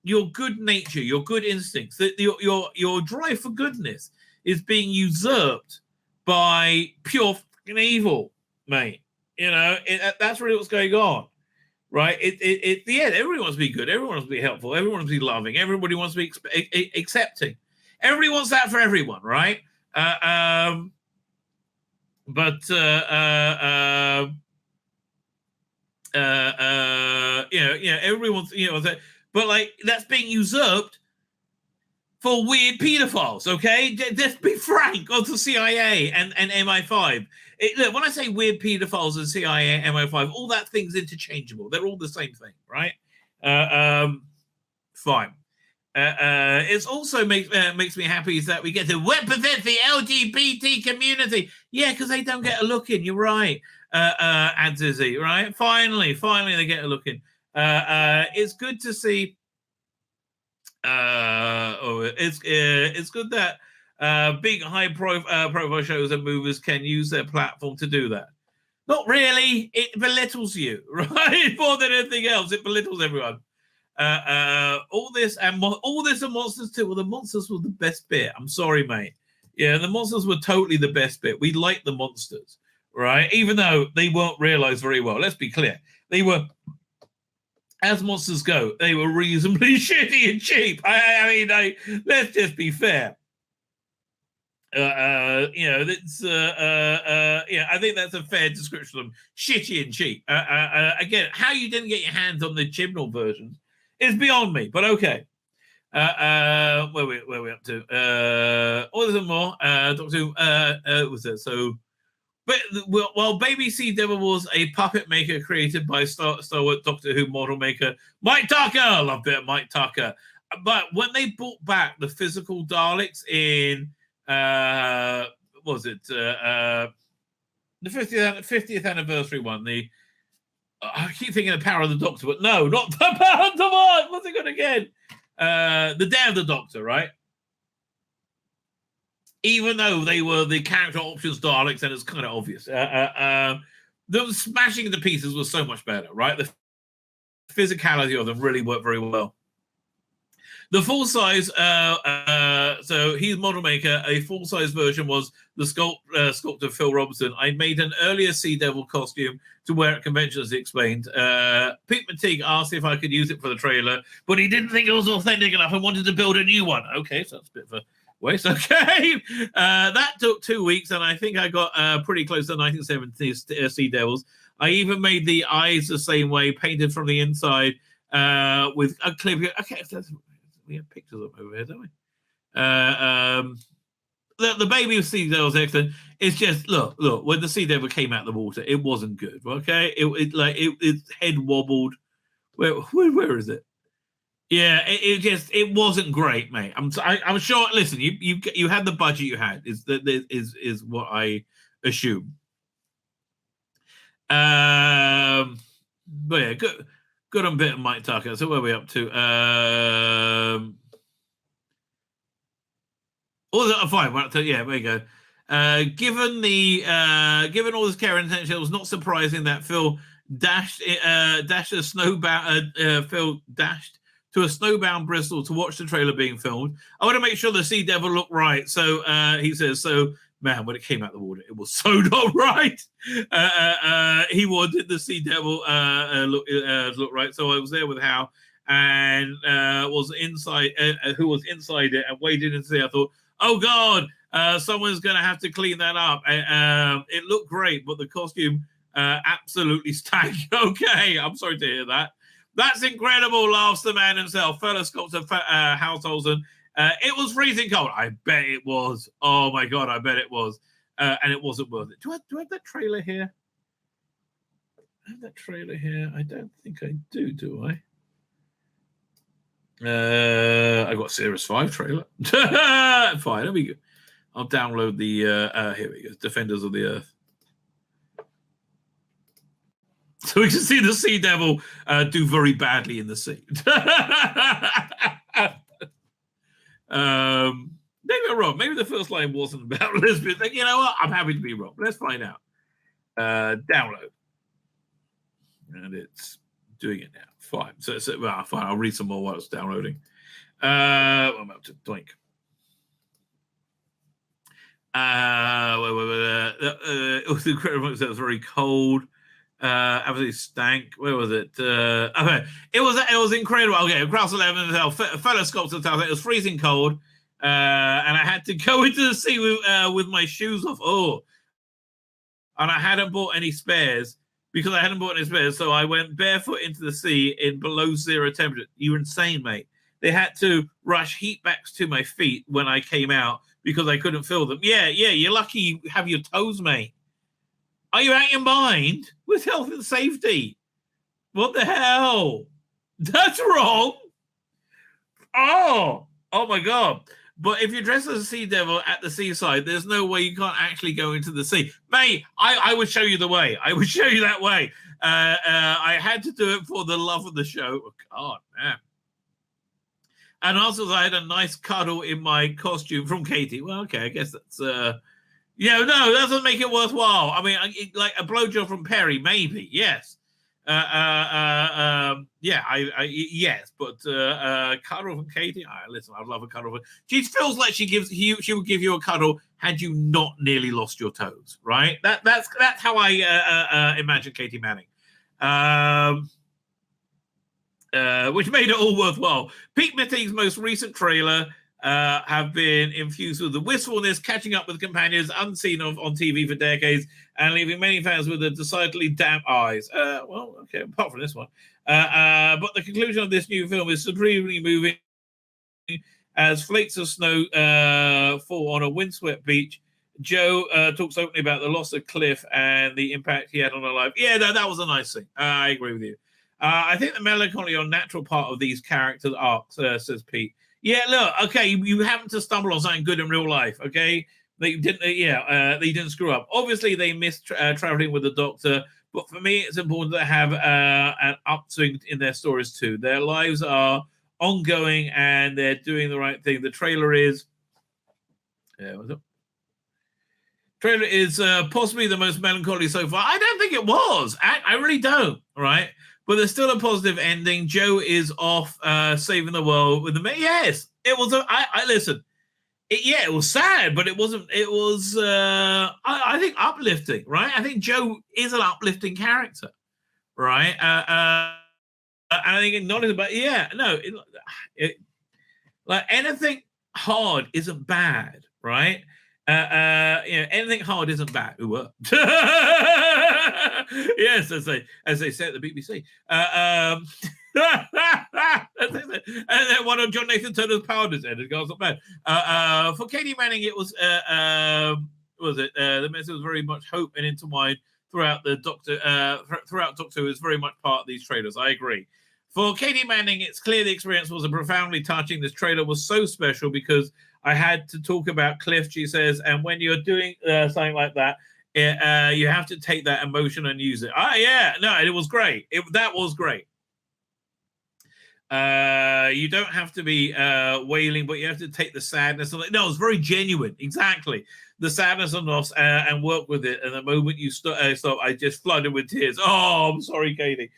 good nature, your good instincts, that your drive for goodness is being usurped by pure fucking evil, mate. That's really what's going on, right? Everybody wants to be good. Everyone wants to be helpful. Everyone wants to be loving. Everybody wants to be accepting. Everybody wants that for everyone, right? Everybody wants, but like that's being usurped for weird pedophiles, okay? Let's be frank, of the CIA and MI5. Look, when I say weird pedophiles and CIA, MI5, all that thing's interchangeable. They're all the same thing, right? Fine. It also makes me happy is that we get to represent the LGBT community. Yeah, because they don't get a look in. You're right, Adzizzy, right? Finally, they get a look in. It's good to see. It's good that big high profile shows and movies can use their platform to do that. Not really. It belittles you, right? More than anything else, it belittles everyone. All this and monsters too. Well, the monsters were the best bit. I'm sorry, mate. Yeah, the monsters were totally the best bit. We liked the monsters, right? Even though they weren't realized very well. Let's be clear. They were, as monsters go, they were reasonably shitty and cheap. Let's just be fair. I think that's a fair description of them. Shitty and cheap. Again, how you didn't get your hands on the Chibnall versions is beyond me, but okay. Where we up to? There's some more. Doctor Who, was it? So, but while Baby Sea Devil was a puppet maker created by Star Wars Doctor Who model maker Mike Tucker, I love it, Mike Tucker. But when they brought back the physical Daleks in, the 50th anniversary one, I keep thinking of Power of the Doctor, but no, not the Power of the what? What's it called again? The Day of the Doctor, right? Even though they were the character options Daleks, and it's kind of obvious. Them smashing the pieces was so much better, right? The physicality of them really worked very well. The full size, so he's model maker. A full size version was the sculptor Phil Robertson. I made an earlier Sea Devil costume to wear at conventions, he explained. Pete McTeague asked if I could use it for the trailer, but he didn't think it was authentic enough and wanted to build a new one. Okay, so that's a bit of a waste. Okay, that took 2 weeks, and I think I got pretty close to the 1970s Sea Devils. I even made the eyes the same way, painted from the inside. with a clip. Okay, we have pictures of over here, don't we? The baby of Sea Devil's excellent. It's just look when the Sea Devil came out of the water, it wasn't good. Okay, its head wobbled. Where is it? Yeah, it wasn't great, mate. I'm sure. Listen, you had the budget you had. Is what I assume. But yeah, good on bit of Mike Tucker. So where are we up to? Fine. We're up to, yeah, there you go. Given all this care and attention, it was not surprising that Phil dashed to a snowbound Bristol to watch the trailer being filmed. I want to make sure the Sea Devil looked right. So he says, man, when it came out of the water, it was so not right. He wanted the Sea Devil look right. So I was there with Hal and was inside, who was inside it and waited to see. I thought, oh God, someone's going to have to clean that up. It looked great, but the costume absolutely stank. Okay, I'm sorry to hear that. That's incredible, laughs the man himself, fellow sculptor Householden. It was freezing cold. I bet it was. Oh my God, I bet it was. And it wasn't worth it. Do I have that trailer here? I have that trailer here. I don't think I do I? I got Series 5 trailer. Fine, there we go. I'll download the here we go. Defenders of the Earth. So we can see the Sea Devil do very badly in the sea. Maybe I'm wrong. Maybe the first line wasn't about lesbians. You know what? I'm happy to be wrong. Let's find out. Download. And it's doing it now. Fine. So fine. I'll read some more while it's downloading. I'm up to doink. It was incredible. It was very cold. Absolutely stank. Where was it? Okay, it was incredible. Okay, across 11, fellow sculptor tells it was freezing cold, and I had to go into the sea with my shoes off. Oh, and I hadn't bought any spares because I hadn't bought any spares, so I went barefoot into the sea in below zero temperature. You're insane, mate. They had to rush heat packs to my feet when I came out because I couldn't feel them. Yeah, you're lucky you have your toes, mate. Are you out of your mind? With health and safety? What the hell? That's wrong. Oh my God. But if you dress as a sea devil at the seaside, there's no way you can't actually go into the sea. Mate, I would show you the way. I would show you that way. I had to do it for the love of the show. Oh, God, man. And also, I had a nice cuddle in my costume from Katie. Well, okay, I guess that's... no, that doesn't make it worthwhile. I mean, like a blowjob from Perry, maybe, yes. Yes, but cuddle from Katie. Listen, I'd love a cuddle. She feels like she would give you a cuddle had you not nearly lost your toes, right? That's how I imagine Katie Manning. Which made it all worthwhile. Pete Metig's most recent trailer have been infused with the wistfulness, catching up with companions unseen on TV for decades, and leaving many fans with a decidedly damp eyes. Well, okay, apart from this one. But the conclusion of this new film is supremely moving as flakes of snow fall on a windswept beach. Joe talks openly about the loss of Cliff and the impact he had on her life. Yeah, that was a nice thing. I agree with you. I think the melancholy or natural part of these characters' arcs, says Pete. Yeah, look, okay, you happen to stumble on something good in real life, okay? They didn't screw up. Obviously, they missed traveling with the Doctor, but for me, it's important to have an upswing in their stories too. Their lives are ongoing, and they're doing the right thing. The trailer is... what's up? Trailer is possibly the most melancholy so far. I don't think it was. I really don't, right? But there's still a positive ending. Joe is off saving the world with the... Yes, it was... I listen. It was sad, but it wasn't... It was, I think, uplifting, right? I think Joe is an uplifting character, right? And I think acknowledging about... Yeah, no. Like, anything hard isn't bad, right? Anything hard isn't bad. Ooh, yes, as they say at the BBC. And then one of John Nathan Turner's powders and it goes up bad. For Katie Manning, it was the message was very much hope and intertwined throughout the throughout Doctor Who is very much part of these trailers. I agree. For Katie Manning, it's clear the experience was a profoundly touching. This trailer was so special because I had to talk about Cliff, she says, and when you're doing something like that, you have to take that emotion and use it. It was great. That was great. You don't have to be wailing, but you have to take the sadness of it. No, it's very genuine. Exactly. The sadness and loss and work with it. And the moment you stop, I just flooded with tears. Oh, I'm sorry, Katie.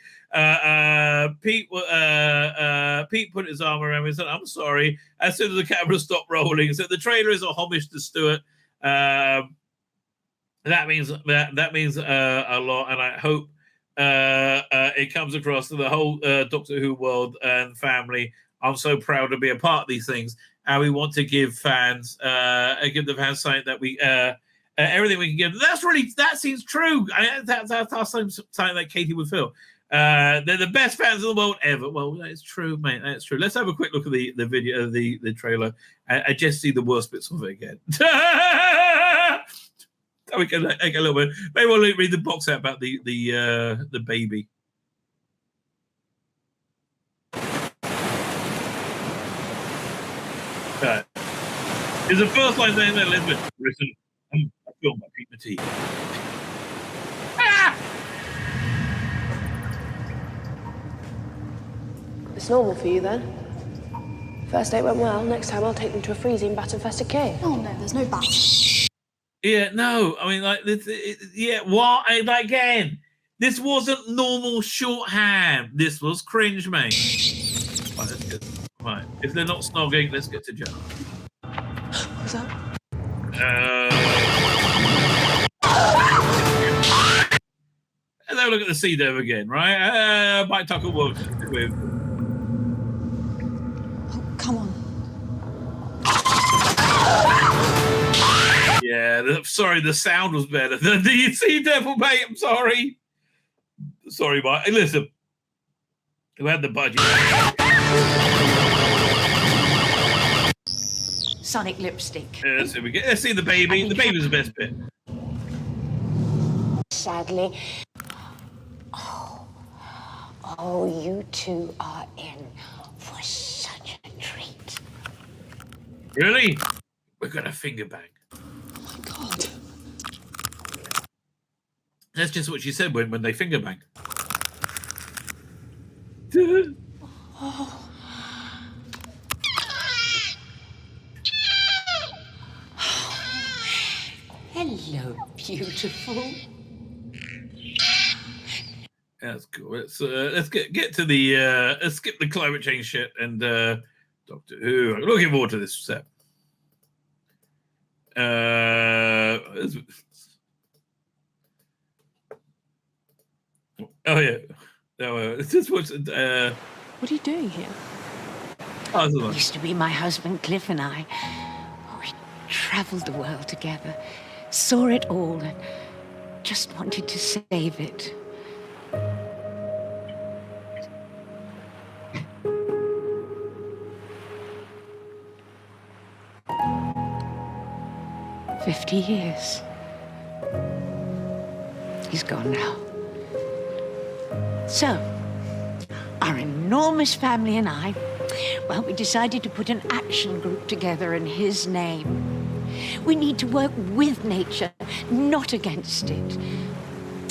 Pete put his arm around me and said, I'm sorry. As soon as the camera stopped rolling. So the trailer is a homage to Stuart. That means a lot. And I hope it comes across to the whole Doctor Who world and family. I'm so proud to be a part of these things, and we want to give the fans something that we everything we can give. That seems true. That's something that Katie would feel. They're the best fans in the world ever. Well, that's true, mate. That's true. Let's have a quick look at the video, the trailer. I just see the worst bits of it again. We can take a little bit. Maybe we'll read the box out about the baby. Is the first line saying that Lesbians written? I feel my Pete Matee. It's normal for you then. First date went well. Next time I'll take them to a freezing bat-infested cave. Oh no, there's no bat. Yeah, no. I mean, like this. What? Like, again, this wasn't normal shorthand. This was cringe, mate. Right, let's get. Right, if they're not snogging, let's get to Joe. What's that? Let's have a look at the sea dev again, right? Mike Tucker works with. Oh, come on. Yeah, sorry, the sound was better than the sea devil, mate. I'm sorry. Sorry, Mike. Hey, listen, who had the budget? Sonic lipstick. Let's see the baby. The baby's the best bit. Sadly. Oh, you two are in for such a treat. Really? We're gonna finger bang. Oh my God. That's just what she said when they finger bang. Oh. Hello, beautiful. That's cool. Let's get to the let's skip the climate change shit and Doctor Who. I'm looking forward to this set. Oh yeah. No, this was. What are you doing here? Oh, this is one. Used to be my husband Cliff and I. We travelled the world together, saw it all, and just wanted to save it. $50 years. He's gone now. So, our enormous family and I, well, we decided to put an action group together in his name. We need to work with nature, not against it.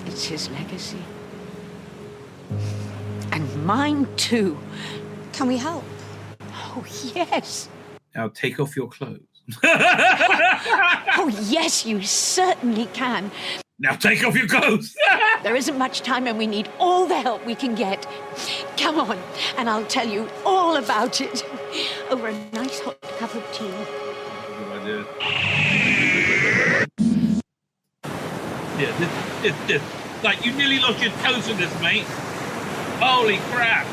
It's his legacy. And mine too. Can we help? Oh, yes. Now take off your clothes. Oh, yes, you certainly can. Now take off your clothes. There isn't much time and we need all the help we can get. Come on, and I'll tell you all about it over a nice hot cup of tea. Yeah, this. Like, you nearly lost your toes in this, mate. Holy crap.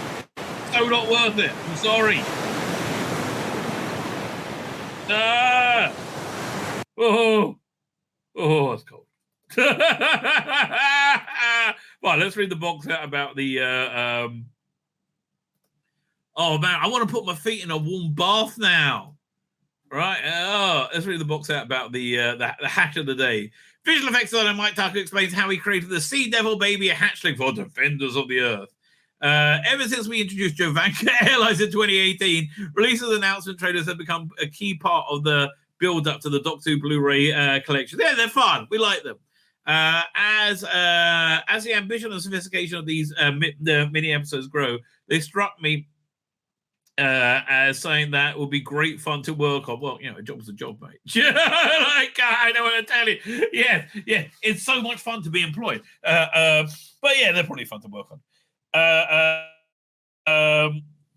So not worth it. I'm sorry. Ah! Oh, that's cold. Right, let's read the box out about the Oh man, I want to put my feet in a warm bath now. Right? Oh, let's read the box out about the hatch of the day. Visual effects designer Mike Tucker explains how he created the Sea Devil baby, a hatchling for Defenders of the Earth. Ever since we introduced Jovanka Airlines in 2018, releases announcement trailers have become a key part of the build-up to the Doctor Who Blu-ray collection. Yeah, they're fun. We like them. As the ambition and sophistication of these the mini episodes grow, they struck me as saying that would be great fun to work on. Well, you know, a job's a job, mate. Like, I know what to tell you. Yeah, it's so much fun to be employed. But yeah, they're probably fun to work on.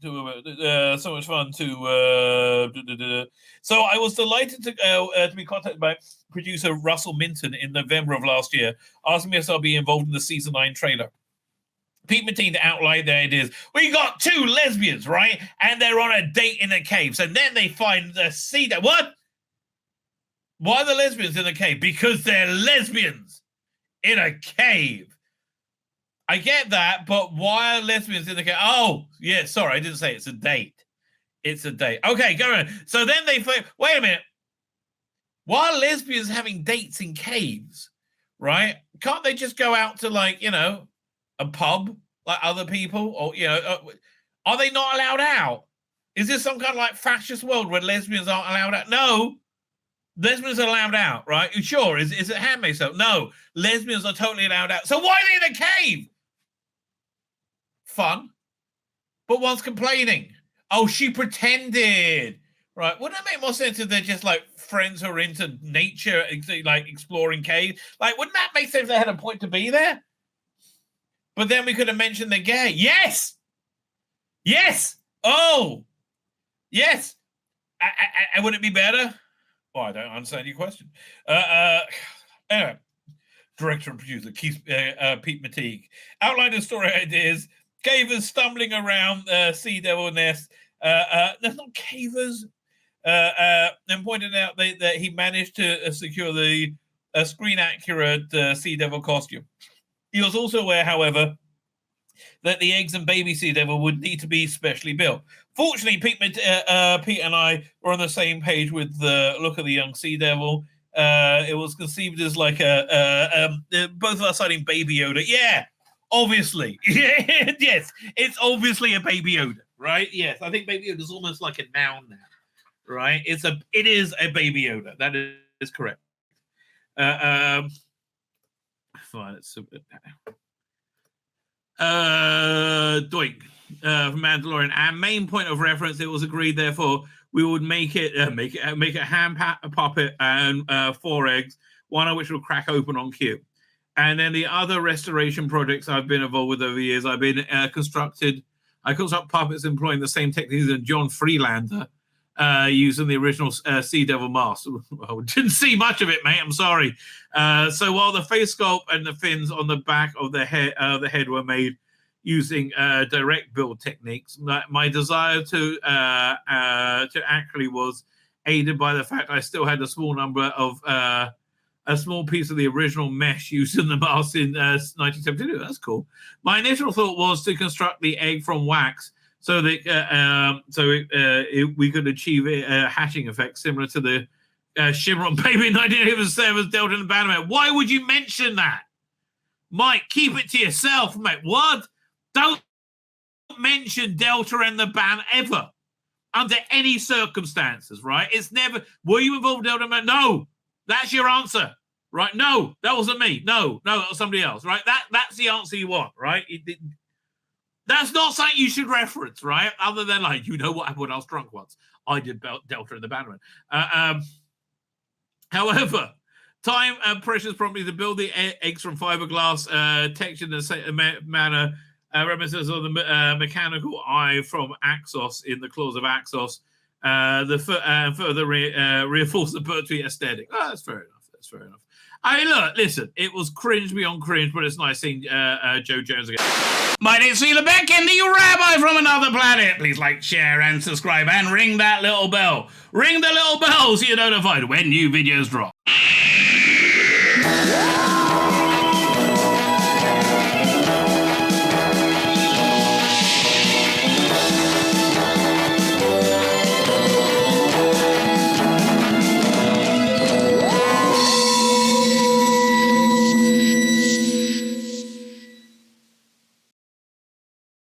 So much fun to. So I was delighted to be contacted by producer Russell Minton in November of last year, asking me if I'll be involved in the season 9 trailer. Pete Matine outlined the ideas. We got 2 lesbians, right? And they're on a date in a cave. So then they find the sea. What? Why are the lesbians in the cave? Because they're lesbians in a cave. I get that, but why are lesbians in the cave? Oh, yeah, sorry, I didn't say it's a date. It's a date. Okay, go on. So then they wait a minute. Why are lesbians having dates in caves, right? Can't they just go out to, like, you know, a pub like other people? Or, you know, are they not allowed out? Is this some kind of like fascist world where lesbians aren't allowed out? No. Lesbians are allowed out, right? You sure? Is it Handmaid's Tale? No. Lesbians are totally allowed out. So why are they in a cave? Fun. But one's complaining. Oh, she pretended. Right. Wouldn't it make more sense if they're just like friends who are into nature, like exploring caves? Like, wouldn't that make sense if they had a point to be there? But then we could have mentioned they're gay. Yes. Yes. Oh. Yes. And would it be better? Oh, I don't understand your question. Anyway, director and producer Pete Matine outlined the story ideas. Cavers stumbling around Sea Devil nest. There's not cavers. And pointed out that he managed to secure the screen-accurate Sea Devil costume. He was also aware, however, that the eggs and baby Sea Devil would need to be specially built. Fortunately, Pete and I were on the same page with the look of the young Sea Devil. It was conceived as like both of us citing Baby Yoda. Yeah, obviously. Yes, it's obviously a Baby Yoda, right? Yes, I think Baby Yoda is almost like a noun now, right? It is a Baby Yoda. That is correct. Fine, it's a bit. Doink from Mandalorian. Our main point of reference, it was agreed, therefore, we would make it a hand puppet and 4 eggs, one of which will crack open on cue. And then the other restoration projects I've been involved with over the years, I've been I construct puppets employing the same techniques as John Freelander, using the original Sea Devil mask. Well, didn't see much of it, mate. I'm sorry. So while the face sculpt and the fins on the back of the head were made using direct build techniques, my desire to actually was aided by the fact I still had a small piece of the original mesh used in the mask in 1972. That's cool. My initial thought was to construct the egg from wax, so that we could achieve a hatching effect similar to the Shomron baby in 1987's Delta and the Bannerman. Why would you mention that? Mike, keep it to yourself, mate. What? Don't mention Delta and the Ban ever, under any circumstances, right? It's never, were you involved in Delta and the Ban? No. That's your answer, right? No, that wasn't me. No, that was somebody else, right? That's the answer you want, right? That's not something you should reference, right? Other than, like, you know what happened when I was drunk once. I did Delta and the Bannerman. However, time and precious property to build the eggs from fiberglass, texture in the same manner, reminiscence of the mechanical eye from Axos in the claws of Axos, further reinforce the poetry aesthetic. Oh, that's fair enough. That's fair enough. I mean, look, listen, it was cringe beyond cringe, but it's nice seeing Joe Jones again. My name's Tzvi Lebetkin, the Rabbi from another planet. Please like, share, and subscribe, and ring that little bell. Ring the little bell so you're notified when new videos drop.